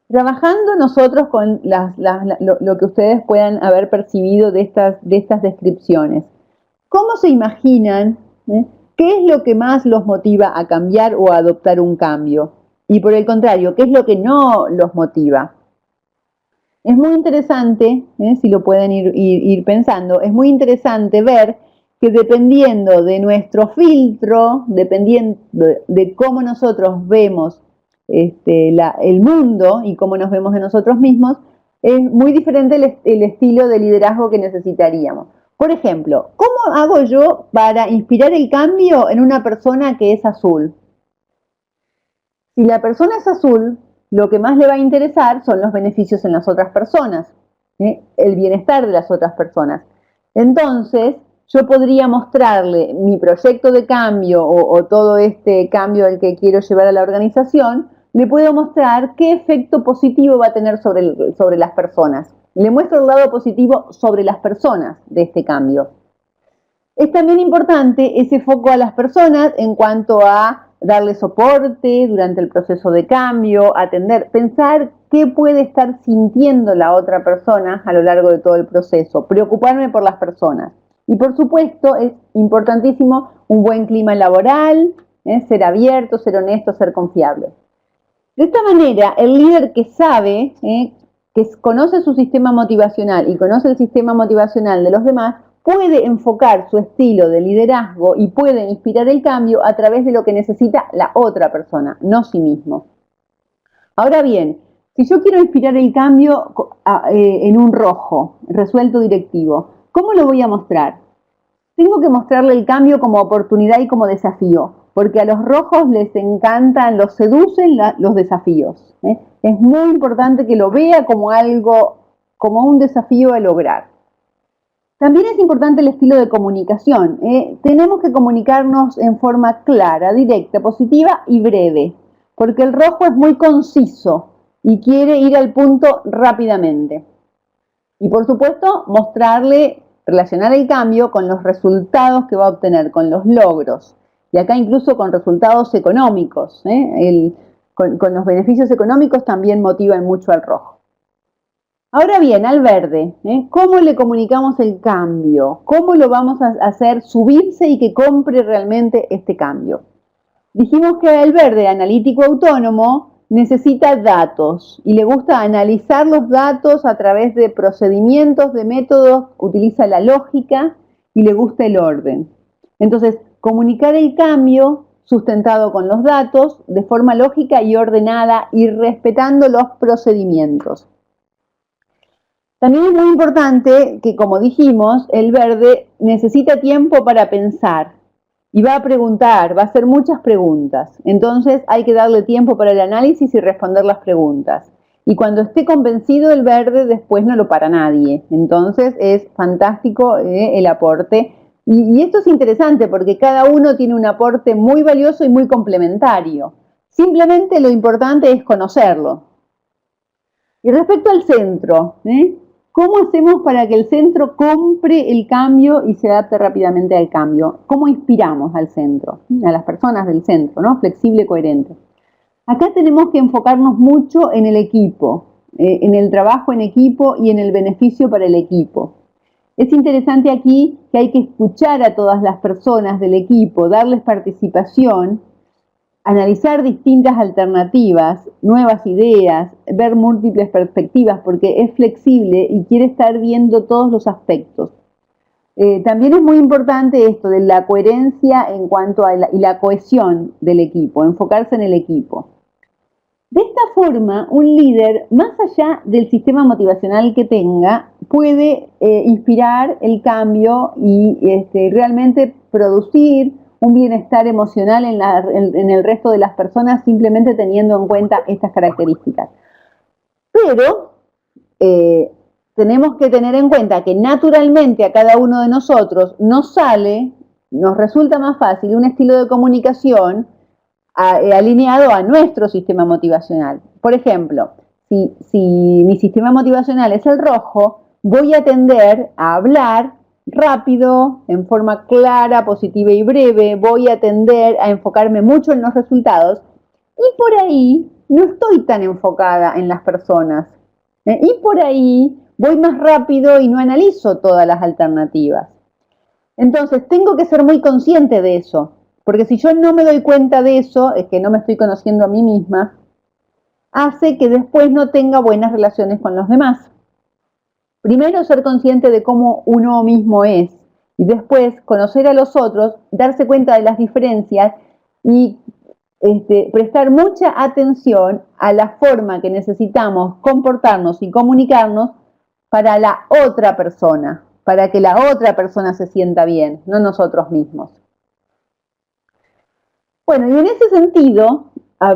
trabajando nosotros con lo que ustedes puedan haber percibido de estas descripciones, ¿cómo se imaginan? ¿Qué es lo que más los motiva a cambiar o a adoptar un cambio? Y por el contrario, ¿qué es lo que no los motiva? Es muy interesante, si lo pueden ir pensando, es muy interesante ver que dependiendo de nuestro filtro, dependiendo de cómo nosotros vemos el mundo y cómo nos vemos de nosotros mismos, es muy diferente el estilo de liderazgo que necesitaríamos. Por ejemplo, ¿cómo hago yo para inspirar el cambio en una persona que es azul? Si la persona es azul, lo que más le va a interesar son los beneficios en las otras personas, el bienestar de las otras personas. Entonces, yo podría mostrarle mi proyecto de cambio o todo este cambio al que quiero llevar a la organización, le puedo mostrar qué efecto positivo va a tener sobre las personas. Le muestro el lado positivo sobre las personas de este cambio. Es también importante ese foco a las personas en cuanto a darle soporte durante el proceso de cambio, atender, pensar qué puede estar sintiendo la otra persona a lo largo de todo el proceso, preocuparme por las personas. Y por supuesto es importantísimo un buen clima laboral, ser abierto, ser honesto, ser confiable. De esta manera, el líder que sabe, que conoce su sistema motivacional y conoce el sistema motivacional de los demás, puede enfocar su estilo de liderazgo y puede inspirar el cambio a través de lo que necesita la otra persona, no sí mismo. Ahora bien, si yo quiero inspirar el cambio en un rojo, resuelto directivo, ¿cómo lo voy a mostrar? Tengo que mostrarle el cambio como oportunidad y como desafío, porque a los rojos les encantan, los seducen los desafíos. Es muy importante que lo vea como algo, como un desafío a lograr. También es importante el estilo de comunicación. Tenemos que comunicarnos en forma clara, directa, positiva y breve, porque el rojo es muy conciso y quiere ir al punto rápidamente. Y por supuesto, relacionar el cambio con los resultados que va a obtener, con los logros. Y acá incluso con resultados económicos. Con los beneficios económicos también motivan mucho al rojo. Ahora bien, al verde, ¿cómo le comunicamos el cambio? ¿Cómo lo vamos a hacer subirse y que compre realmente este cambio? Dijimos que el verde, analítico autónomo, necesita datos y le gusta analizar los datos a través de procedimientos, de métodos, utiliza la lógica y le gusta el orden. Entonces, comunicar el cambio sustentado con los datos de forma lógica y ordenada y respetando los procedimientos. También es muy importante que, como dijimos, el verde necesita tiempo para pensar y va a preguntar, va a hacer muchas preguntas. Entonces hay que darle tiempo para el análisis y responder las preguntas. Y cuando esté convencido el verde, después no lo para nadie. Entonces es fantástico el aporte. Y esto es interesante porque cada uno tiene un aporte muy valioso y muy complementario. Simplemente lo importante es conocerlo. Y respecto al centro, ¿cómo hacemos para que el centro compre el cambio y se adapte rápidamente al cambio? ¿Cómo inspiramos al centro, a las personas del centro, ¿no? Flexible, coherente. Acá tenemos que enfocarnos mucho en el equipo, en el trabajo en equipo y en el beneficio para el equipo. Es interesante aquí que hay que escuchar a todas las personas del equipo, darles participación, analizar distintas alternativas, nuevas ideas, ver múltiples perspectivas, porque es flexible y quiere estar viendo todos los aspectos. También es muy importante esto de la coherencia en cuanto a y la cohesión del equipo, enfocarse en el equipo. De esta forma, un líder, más allá del sistema motivacional que tenga, puede inspirar el cambio y realmente producir un bienestar emocional en el resto de las personas simplemente teniendo en cuenta estas características. Pero tenemos que tener en cuenta que naturalmente a cada uno de nosotros nos resulta más fácil un estilo de comunicación alineado a nuestro sistema motivacional. Por ejemplo, si mi sistema motivacional es el rojo, voy a tender a hablar rápido, en forma clara, positiva y breve, voy a tender a enfocarme mucho en los resultados y por ahí no estoy tan enfocada en las personas. Y por ahí voy más rápido y no analizo todas las alternativas. Entonces, tengo que ser muy consciente de eso, porque si yo no me doy cuenta de eso, es que no me estoy conociendo a mí misma, hace que después no tenga buenas relaciones con los demás. Primero, ser consciente de cómo uno mismo es y después conocer a los otros, darse cuenta de las diferencias y prestar mucha atención a la forma que necesitamos comportarnos y comunicarnos para la otra persona, para que la otra persona se sienta bien, no nosotros mismos. Bueno, y en ese sentido,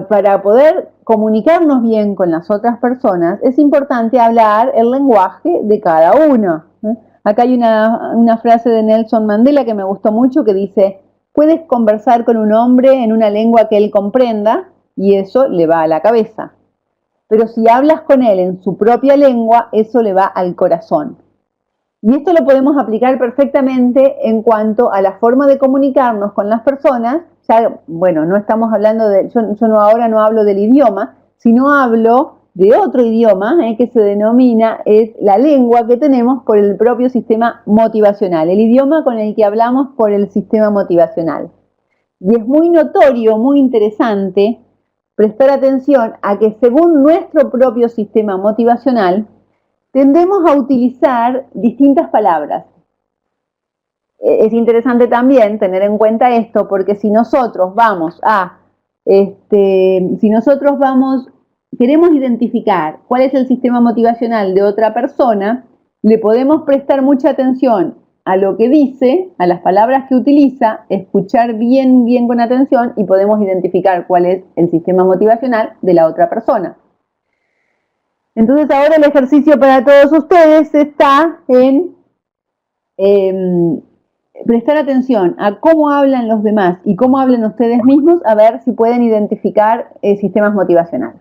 para poder comunicarnos bien con las otras personas, es importante hablar el lenguaje de cada uno. Acá hay una frase de Nelson Mandela que me gustó mucho que dice: puedes conversar con un hombre en una lengua que él comprenda y eso le va a la cabeza. Pero si hablas con él en su propia lengua, eso le va al corazón. Y esto lo podemos aplicar perfectamente en cuanto a la forma de comunicarnos con las personas. Ya, bueno, no estamos hablando de, yo ahora no hablo del idioma, sino hablo de otro idioma que se denomina, es la lengua que tenemos por el propio sistema motivacional, el idioma con el que hablamos por el sistema motivacional. Y es muy notorio, muy interesante prestar atención a que según nuestro propio sistema motivacional, tendemos a utilizar distintas palabras. Es interesante también tener en cuenta esto, porque si nosotros queremos identificar cuál es el sistema motivacional de otra persona, le podemos prestar mucha atención a lo que dice, a las palabras que utiliza, escuchar bien con atención y podemos identificar cuál es el sistema motivacional de la otra persona. Entonces ahora el ejercicio para todos ustedes está en prestar atención a cómo hablan los demás y cómo hablan ustedes mismos, a ver si pueden identificar sistemas motivacionales.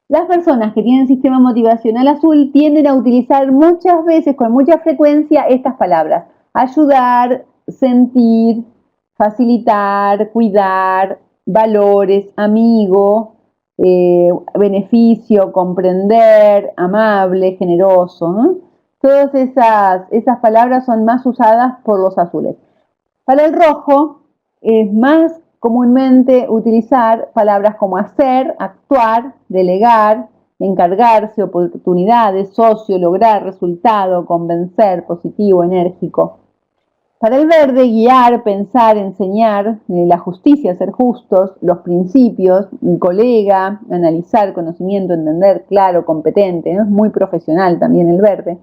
Las personas que tienen sistema motivacional azul tienden a utilizar muchas veces, con mucha frecuencia, estas palabras: ayudar, sentir, facilitar, cuidar, valores, amigo, beneficio, comprender, amable, generoso, ¿no? Todas esas palabras son más usadas por los azules. Para el rojo es más comúnmente utilizar palabras como hacer, actuar, delegar, encargarse, oportunidades, socio, lograr, resultado, convencer, positivo, enérgico. Para el verde, guiar, pensar, enseñar, la justicia, ser justos, los principios, colega, analizar, conocimiento, entender, claro, competente, ¿no? Es muy profesional también el verde.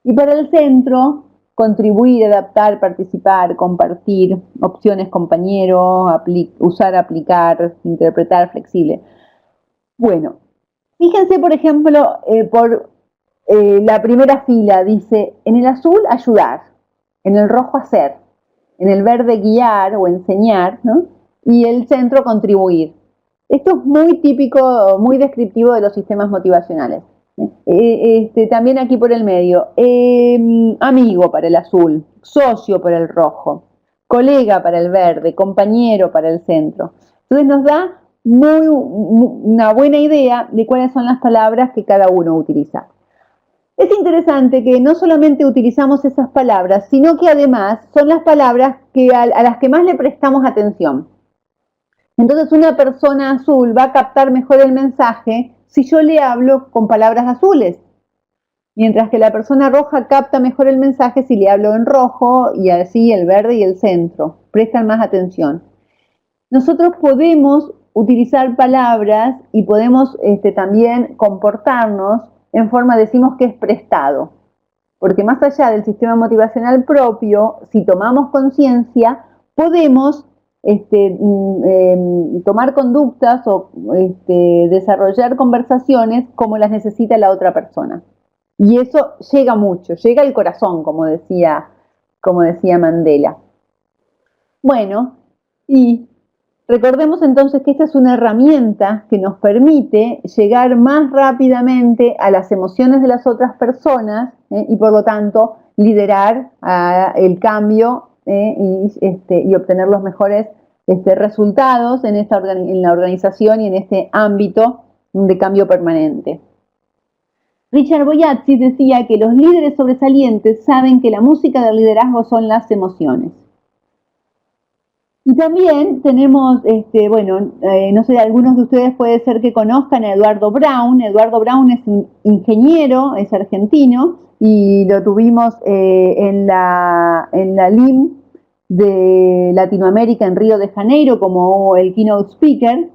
Y para el centro, contribuir, adaptar, participar, compartir, opciones, compañero, usar, aplicar, interpretar, flexible. Bueno, fíjense, por ejemplo, la primera fila dice: en el azul, ayudar, en el rojo, hacer, en el verde, guiar o enseñar, ¿no? Y el centro, contribuir. Esto es muy típico, muy descriptivo de los sistemas motivacionales. También aquí por el medio, amigo para el azul, socio para el rojo, colega para el verde, compañero para el centro. Entonces nos da una buena idea de cuáles son las palabras que cada uno utiliza. Es interesante que no solamente utilizamos esas palabras, sino que además son las palabras a las que más le prestamos atención. Entonces una persona azul va a captar mejor el mensaje si yo le hablo con palabras azules, mientras que la persona roja capta mejor el mensaje si le hablo en rojo, y así el verde y el centro prestan más atención. Nosotros podemos utilizar palabras y podemos también comportarnos en forma, decimos que es prestado, porque más allá del sistema motivacional propio, si tomamos conciencia, podemos tomar conductas o desarrollar conversaciones como las necesita la otra persona. Y eso llega mucho, llega al corazón, como decía Mandela. Bueno, y recordemos entonces que esta es una herramienta que nos permite llegar más rápidamente a las emociones de las otras personas y por lo tanto liderar el cambio y obtener los mejores resultados en la organización y en este ámbito de cambio permanente. Richard Boyatzis decía que los líderes sobresalientes saben que la música del liderazgo son las emociones. Y también tenemos, bueno, no sé, algunos de ustedes puede ser que conozcan a Eduardo Brown. Eduardo Brown es un ingeniero, es argentino, y lo tuvimos en la LIM de Latinoamérica en Río de Janeiro como el keynote speaker,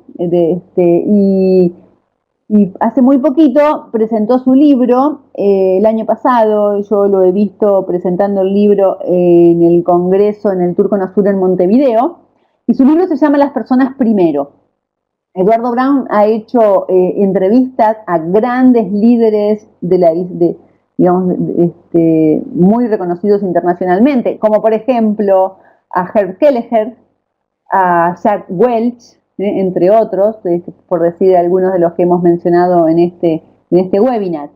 y hace muy poquito presentó su libro, el año pasado yo lo he visto presentando el libro en el Congreso, en el Turco Nasur en Montevideo, y su libro se llama Las personas primero. Eduardo Brown ha hecho entrevistas a grandes líderes digamos, muy reconocidos internacionalmente, como por ejemplo a Herb Kelleher, a Jack Welch, entre otros, por decir algunos de los que hemos mencionado en este webinar.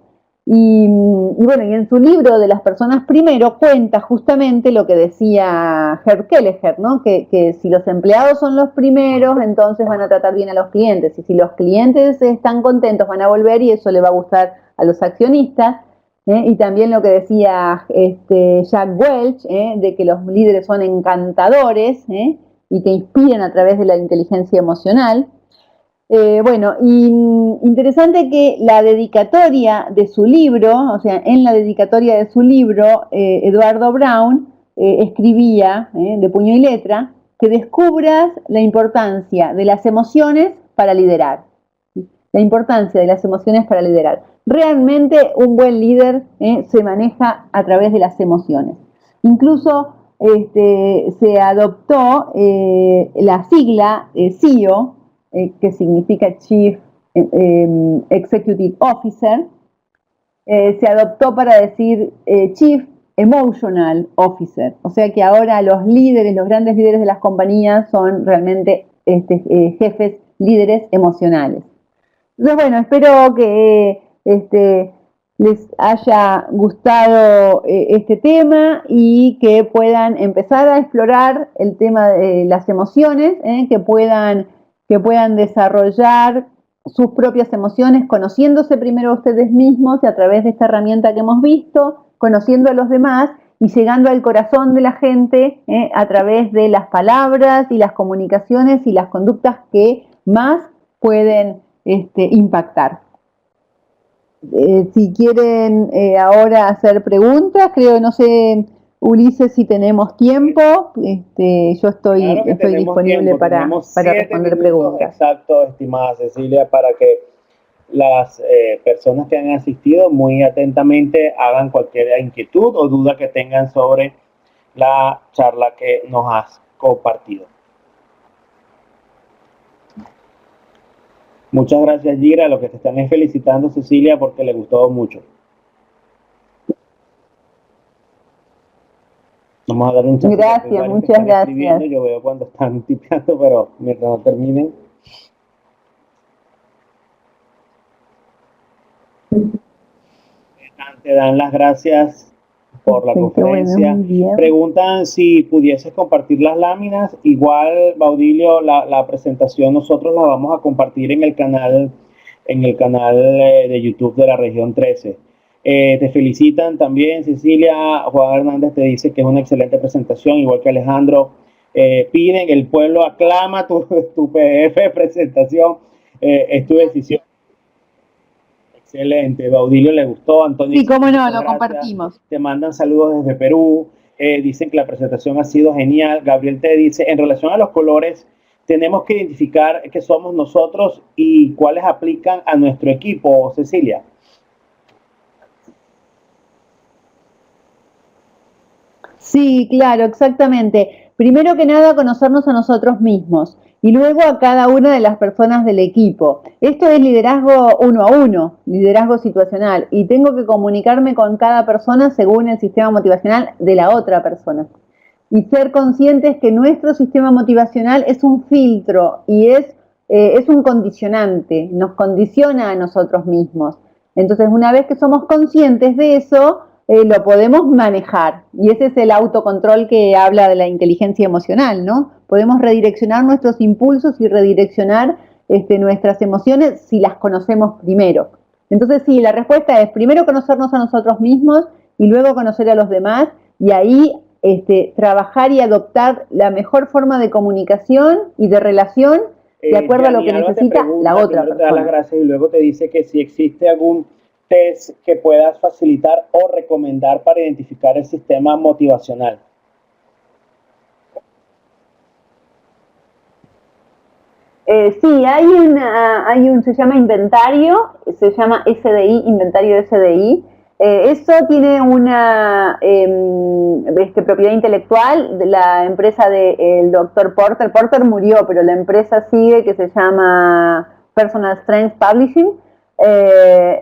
Y bueno, y en su libro de las personas primero cuenta justamente lo que decía Herb Kelleher, ¿no? Que si los empleados son los primeros, entonces van a tratar bien a los clientes, y si los clientes están contentos van a volver y eso le va a gustar a los accionistas. Y también lo que decía Jack Welch, de que los líderes son encantadores, y que inspiran a través de la inteligencia emocional. Bueno, y interesante que la dedicatoria de su libro, o sea, en la dedicatoria de su libro, Eduardo Brown escribía, de puño y letra, que descubras la importancia de las emociones para liderar. La importancia de las emociones para liderar. Realmente un buen líder se maneja a través de las emociones. Incluso se adoptó la sigla CEO, que significa Chief Executive Officer, se adoptó para decir Chief Emotional Officer. O sea que ahora los líderes, los grandes líderes de las compañías son realmente jefes, líderes emocionales. Entonces, bueno, espero que les haya gustado este tema y que puedan empezar a explorar el tema de las emociones, que puedan desarrollar sus propias emociones, conociéndose primero a ustedes mismos y a través de esta herramienta que hemos visto, conociendo a los demás y llegando al corazón de la gente a través de las palabras y las comunicaciones y las conductas que más pueden impactar. Si quieren ahora hacer preguntas, creo, no sé, Ulises, si tenemos tiempo, yo estoy disponible para responder preguntas. Exacto, estimada Cecilia, para que las personas que han asistido muy atentamente hagan cualquier inquietud o duda que tengan sobre la charla que nos has compartido. Muchas gracias, Gira. Lo que te están es felicitando, Cecilia, porque le gustó mucho. Vamos a dar un chance. Gracias, muchas gracias. Yo veo cuando están tipeando, pero mientras no terminen. Te dan las gracias por la conferencia. Bueno, preguntan si pudieses compartir las láminas. Igual, Baudilio, la presentación nosotros la vamos a compartir en el canal de YouTube de la región 13. Te felicitan también, Cecilia. Juan Hernández te dice que es una excelente presentación, igual que Alejandro. Piden, el pueblo aclama tu PDF presentación. Es tu decisión. Excelente, Baudilio le gustó, Antonio. Sí, cómo no, lo compartimos. Te mandan saludos desde Perú, dicen que la presentación ha sido genial. Gabriel te dice, en relación a los colores, tenemos que identificar qué somos nosotros y cuáles aplican a nuestro equipo, Cecilia. Sí, claro, exactamente. Primero que nada, conocernos a nosotros mismos y luego a cada una de las personas del equipo. Esto es liderazgo uno a uno, liderazgo situacional, y tengo que comunicarme con cada persona según el sistema motivacional de la otra persona. Y ser conscientes que nuestro sistema motivacional es un filtro y es un condicionante, nos condiciona a nosotros mismos. Entonces, una vez que somos conscientes de eso, lo podemos manejar, y ese es el autocontrol que habla de la inteligencia emocional, ¿no? Podemos redireccionar nuestros impulsos y redireccionar nuestras emociones si las conocemos primero. Entonces sí, la respuesta es primero conocernos a nosotros mismos y luego conocer a los demás, y ahí trabajar y adoptar la mejor forma de comunicación y de relación de acuerdo a lo que necesita la otra persona. Te da las gracias y luego te dice que si existe algún test que puedas facilitar o recomendar para identificar el sistema motivacional. Sí, se llama inventario, se llama SDI, inventario SDI. Eso tiene una propiedad intelectual de la empresa del doctor Porter. Porter murió, pero la empresa sigue, que se llama Personal Strength Publishing.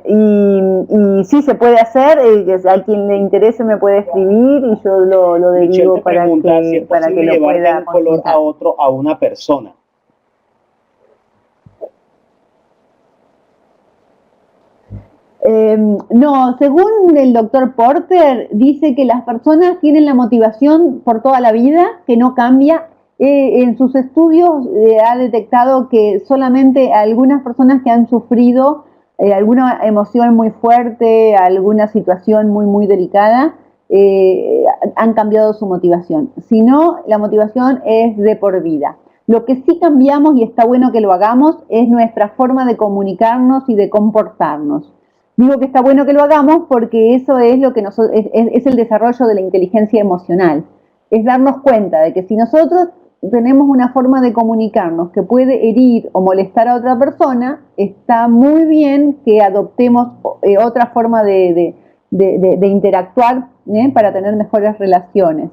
Y sí se puede hacer, a quien le interese me puede escribir y yo lo derivo para que lo pueda un color a otro, a una persona. No, según el doctor Porter, dice que las personas tienen la motivación por toda la vida, que no cambia. En sus estudios ha detectado que solamente algunas personas que han sufrido alguna emoción muy fuerte, alguna situación muy, muy delicada, han cambiado su motivación. Si no, la motivación es de por vida. Lo que sí cambiamos, y está bueno que lo hagamos, es nuestra forma de comunicarnos y de comportarnos. Digo que está bueno que lo hagamos porque eso es lo que es el desarrollo de la inteligencia emocional. Es darnos cuenta de que si nosotros tenemos una forma de comunicarnos que puede herir o molestar a otra persona, está muy bien que adoptemos otra forma de interactuar para tener mejores relaciones.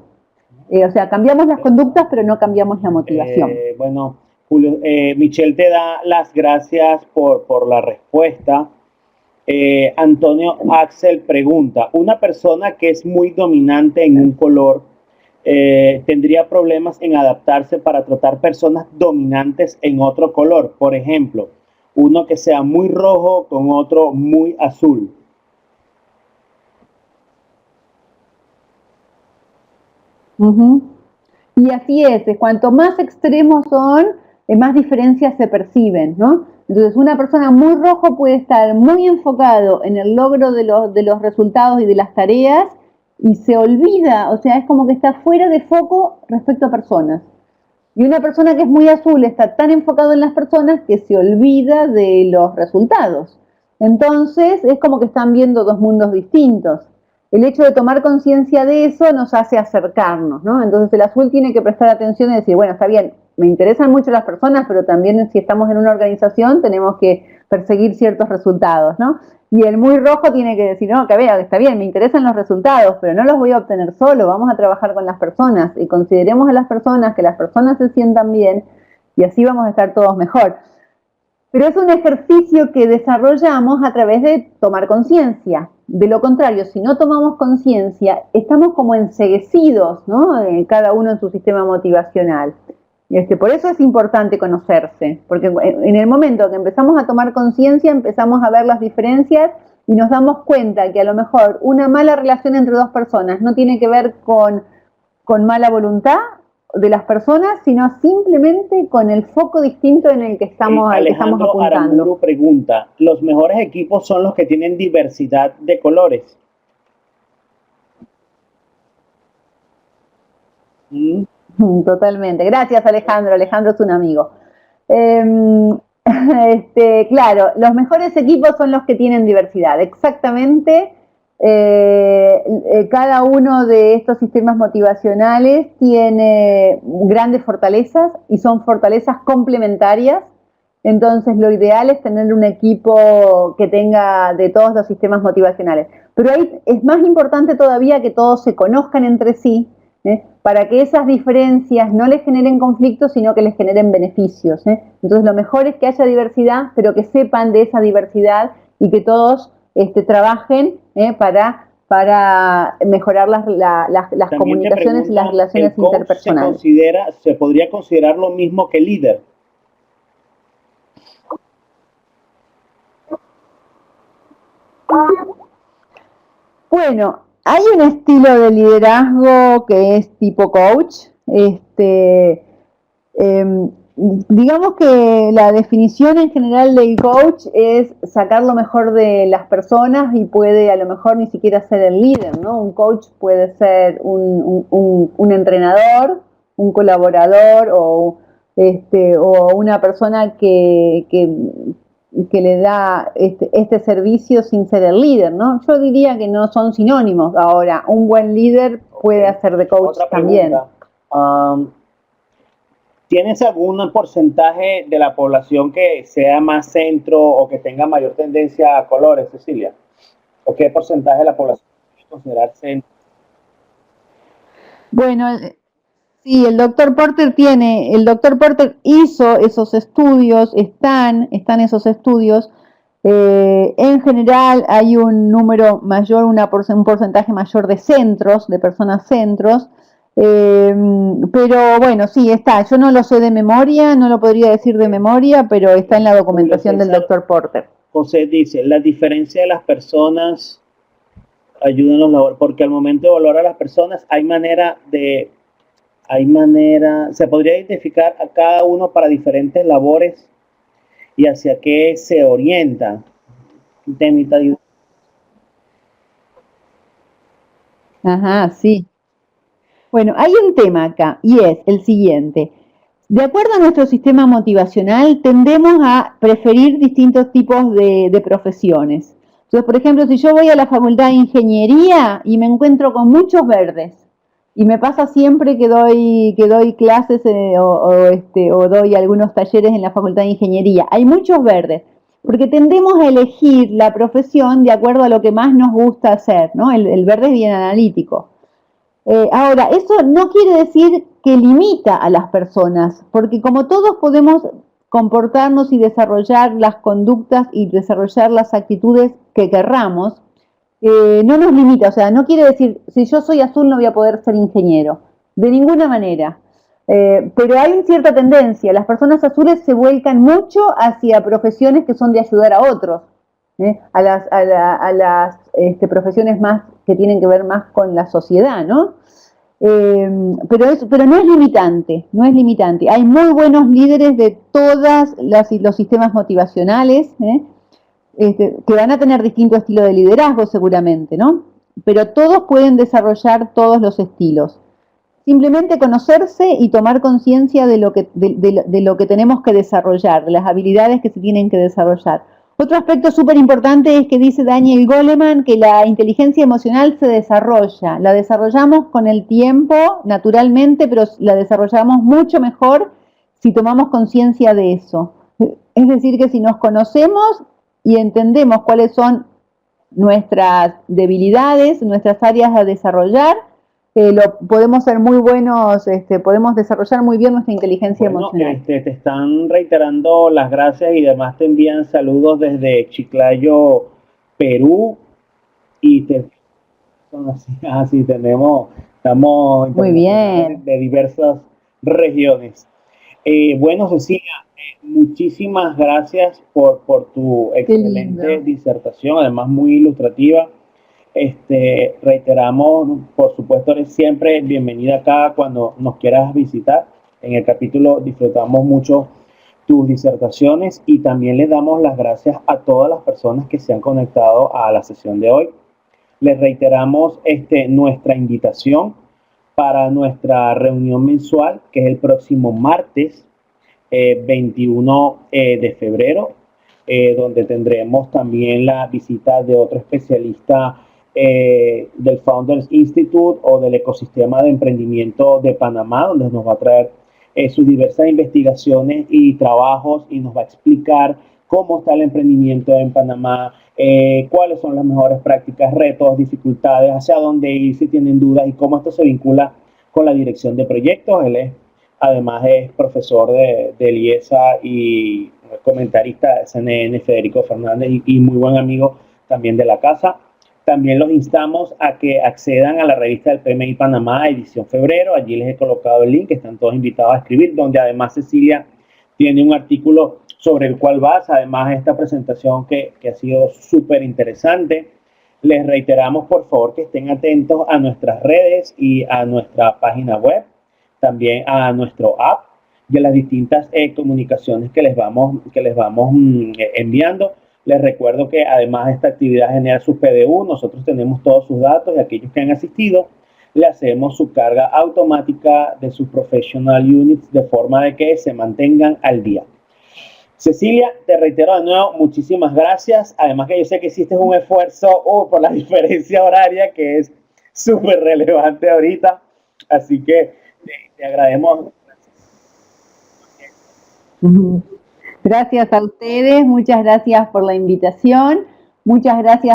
O sea, cambiamos las conductas, pero no cambiamos la motivación. Bueno, Julio, Michelle te da las gracias por la respuesta. Antonio Axel pregunta, ¿una persona que es muy dominante en un color tendría problemas en adaptarse para tratar personas dominantes en otro color? Por ejemplo, uno que sea muy rojo con otro muy azul. Y así es, cuanto más extremos son, más diferencias se perciben, ¿no? Entonces, una persona muy rojo puede estar muy enfocado en el logro de los resultados y de las tareas y se olvida, o sea, es como que está fuera de foco respecto a personas. Y una persona que es muy azul está tan enfocado en las personas que se olvida de los resultados. Entonces, es como que están viendo dos mundos distintos. El hecho de tomar conciencia de eso nos hace acercarnos, ¿no? Entonces, el azul tiene que prestar atención y decir, bueno, está bien, me interesan mucho las personas, pero también si estamos en una organización tenemos que perseguir ciertos resultados, ¿no? Y el muy rojo tiene que decir, no, que vea, está bien, me interesan los resultados, pero no los voy a obtener solo, vamos a trabajar con las personas y consideremos a las personas, que las personas se sientan bien y así vamos a estar todos mejor. Pero es un ejercicio que desarrollamos a través de tomar conciencia. De lo contrario, si no tomamos conciencia, estamos como enceguecidos, ¿no? Cada uno en su sistema motivacional. Por eso es importante conocerse, porque en el momento que empezamos a tomar conciencia, empezamos a ver las diferencias y nos damos cuenta que a lo mejor una mala relación entre dos personas no tiene que ver con mala voluntad de las personas, sino simplemente con el foco distinto en el que estamos apuntando. Aramburu pregunta, ¿los mejores equipos son los que tienen diversidad de colores? Totalmente. Gracias, Alejandro. Alejandro es un amigo. Claro, los mejores equipos son los que tienen diversidad. Exactamente. Cada uno de estos sistemas motivacionales tiene grandes fortalezas y son fortalezas complementarias. Entonces, lo ideal es tener un equipo que tenga de todos los sistemas motivacionales. Pero ahí es más importante todavía que todos se conozcan entre sí, para que esas diferencias no les generen conflictos, sino que les generen beneficios. Entonces, lo mejor es que haya diversidad, pero que sepan de esa diversidad y que todos trabajen para mejorar las comunicaciones y las relaciones interpersonales. ¿Se podría considerar lo mismo que líder? Bueno, hay un estilo de liderazgo que es tipo coach. digamos que la definición en general del coach es sacar lo mejor de las personas y puede a lo mejor ni siquiera ser el líder, ¿no? Un coach puede ser un entrenador, un colaborador o una persona que le da este servicio sin ser el líder, ¿no? Yo diría que no son sinónimos. Ahora, un buen líder puede hacer de coach Otra también. pregunta. ¿Tienes algún porcentaje de la población que sea más centro o que tenga mayor tendencia a colores, Cecilia? ¿O qué porcentaje de la población puede considerar centro? Bueno, sí, el doctor Porter hizo esos estudios, están esos estudios. En general hay un número mayor, un porcentaje mayor de centros, de personas centros. Pero bueno, sí, está. Yo no lo sé de memoria, no lo podría decir de memoria, pero está en la documentación del doctor Porter. José dice, la diferencia de las personas ayudan los labores, porque al momento de valorar a las personas se podría identificar a cada uno para diferentes labores y hacia qué se orienta. Ajá, sí. Bueno, hay un tema acá y es el siguiente. De acuerdo a nuestro sistema motivacional, tendemos a preferir distintos tipos de profesiones. Entonces, por ejemplo, si yo voy a la facultad de ingeniería y me encuentro con muchos verdes, y me pasa siempre que doy clases o doy algunos talleres en la facultad de ingeniería, hay muchos verdes, porque tendemos a elegir la profesión de acuerdo a lo que más nos gusta hacer, ¿no? El verde es bien analítico. Ahora, eso no quiere decir que limita a las personas, porque como todos podemos comportarnos y desarrollar las conductas y desarrollar las actitudes que querramos, no nos limita, o sea, no quiere decir, si yo soy azul no voy a poder ser ingeniero, de ninguna manera. Pero hay cierta tendencia, las personas azules se vuelcan mucho hacia profesiones que son de ayudar a otros, a las profesiones más que tienen que ver más con la sociedad, ¿no? Pero no es limitante, no es limitante. Hay muy buenos líderes de todos los sistemas motivacionales, que van a tener distinto estilo de liderazgo seguramente, ¿no? Pero todos pueden desarrollar todos los estilos. Simplemente conocerse y tomar conciencia de lo que tenemos que desarrollar, de las habilidades que se tienen que desarrollar. Otro aspecto súper importante es que dice Daniel Goleman que la inteligencia emocional se desarrolla. La desarrollamos con el tiempo, naturalmente, pero la desarrollamos mucho mejor si tomamos conciencia de eso. Es decir, que si nos conocemos y entendemos cuáles son nuestras debilidades, nuestras áreas a desarrollar, podemos ser muy buenos, podemos desarrollar muy bien nuestra inteligencia emocional. Te están reiterando las gracias y además te envían saludos desde Chiclayo, Perú, y estamos muy bien de diversas regiones. Bueno, Cecilia, muchísimas gracias por tu excelente disertación, además muy ilustrativa. Reiteramos, por supuesto, eres siempre bienvenida acá cuando nos quieras visitar. En el capítulo disfrutamos mucho tus disertaciones y también le damos las gracias a todas las personas que se han conectado a la sesión de hoy. Les reiteramos nuestra invitación para nuestra reunión mensual, que es el próximo martes 21 de febrero, donde tendremos también la visita de otro especialista del Founders Institute o del ecosistema de emprendimiento de Panamá, donde nos va a traer sus diversas investigaciones y trabajos y nos va a explicar cómo está el emprendimiento en Panamá, cuáles son las mejores prácticas, retos, dificultades, hacia dónde ir si tienen dudas y cómo esto se vincula con la dirección de proyectos. Él además es profesor de IESA y comentarista de CNN, Federico Fernández, y muy buen amigo también de la casa. También los instamos a que accedan a la revista del PMI Panamá, edición febrero. Allí les he colocado el link, están todos invitados a escribir, donde además Cecilia tiene un artículo sobre el cual basa, además de esta presentación que ha sido súper interesante. Les reiteramos, por favor, que estén atentos a nuestras redes y a nuestra página web, también a nuestro app, y a las distintas comunicaciones que les vamos enviando. Les recuerdo que además de esta actividad genera su PDU, nosotros tenemos todos sus datos y aquellos que han asistido le hacemos su carga automática de sus professional units de forma de que se mantengan al día. Cecilia, te reitero de nuevo, muchísimas gracias. Además que yo sé que hiciste un esfuerzo por la diferencia horaria que es súper relevante ahorita. Así que te agradecemos. Gracias a ustedes, muchas gracias por la invitación, muchas gracias.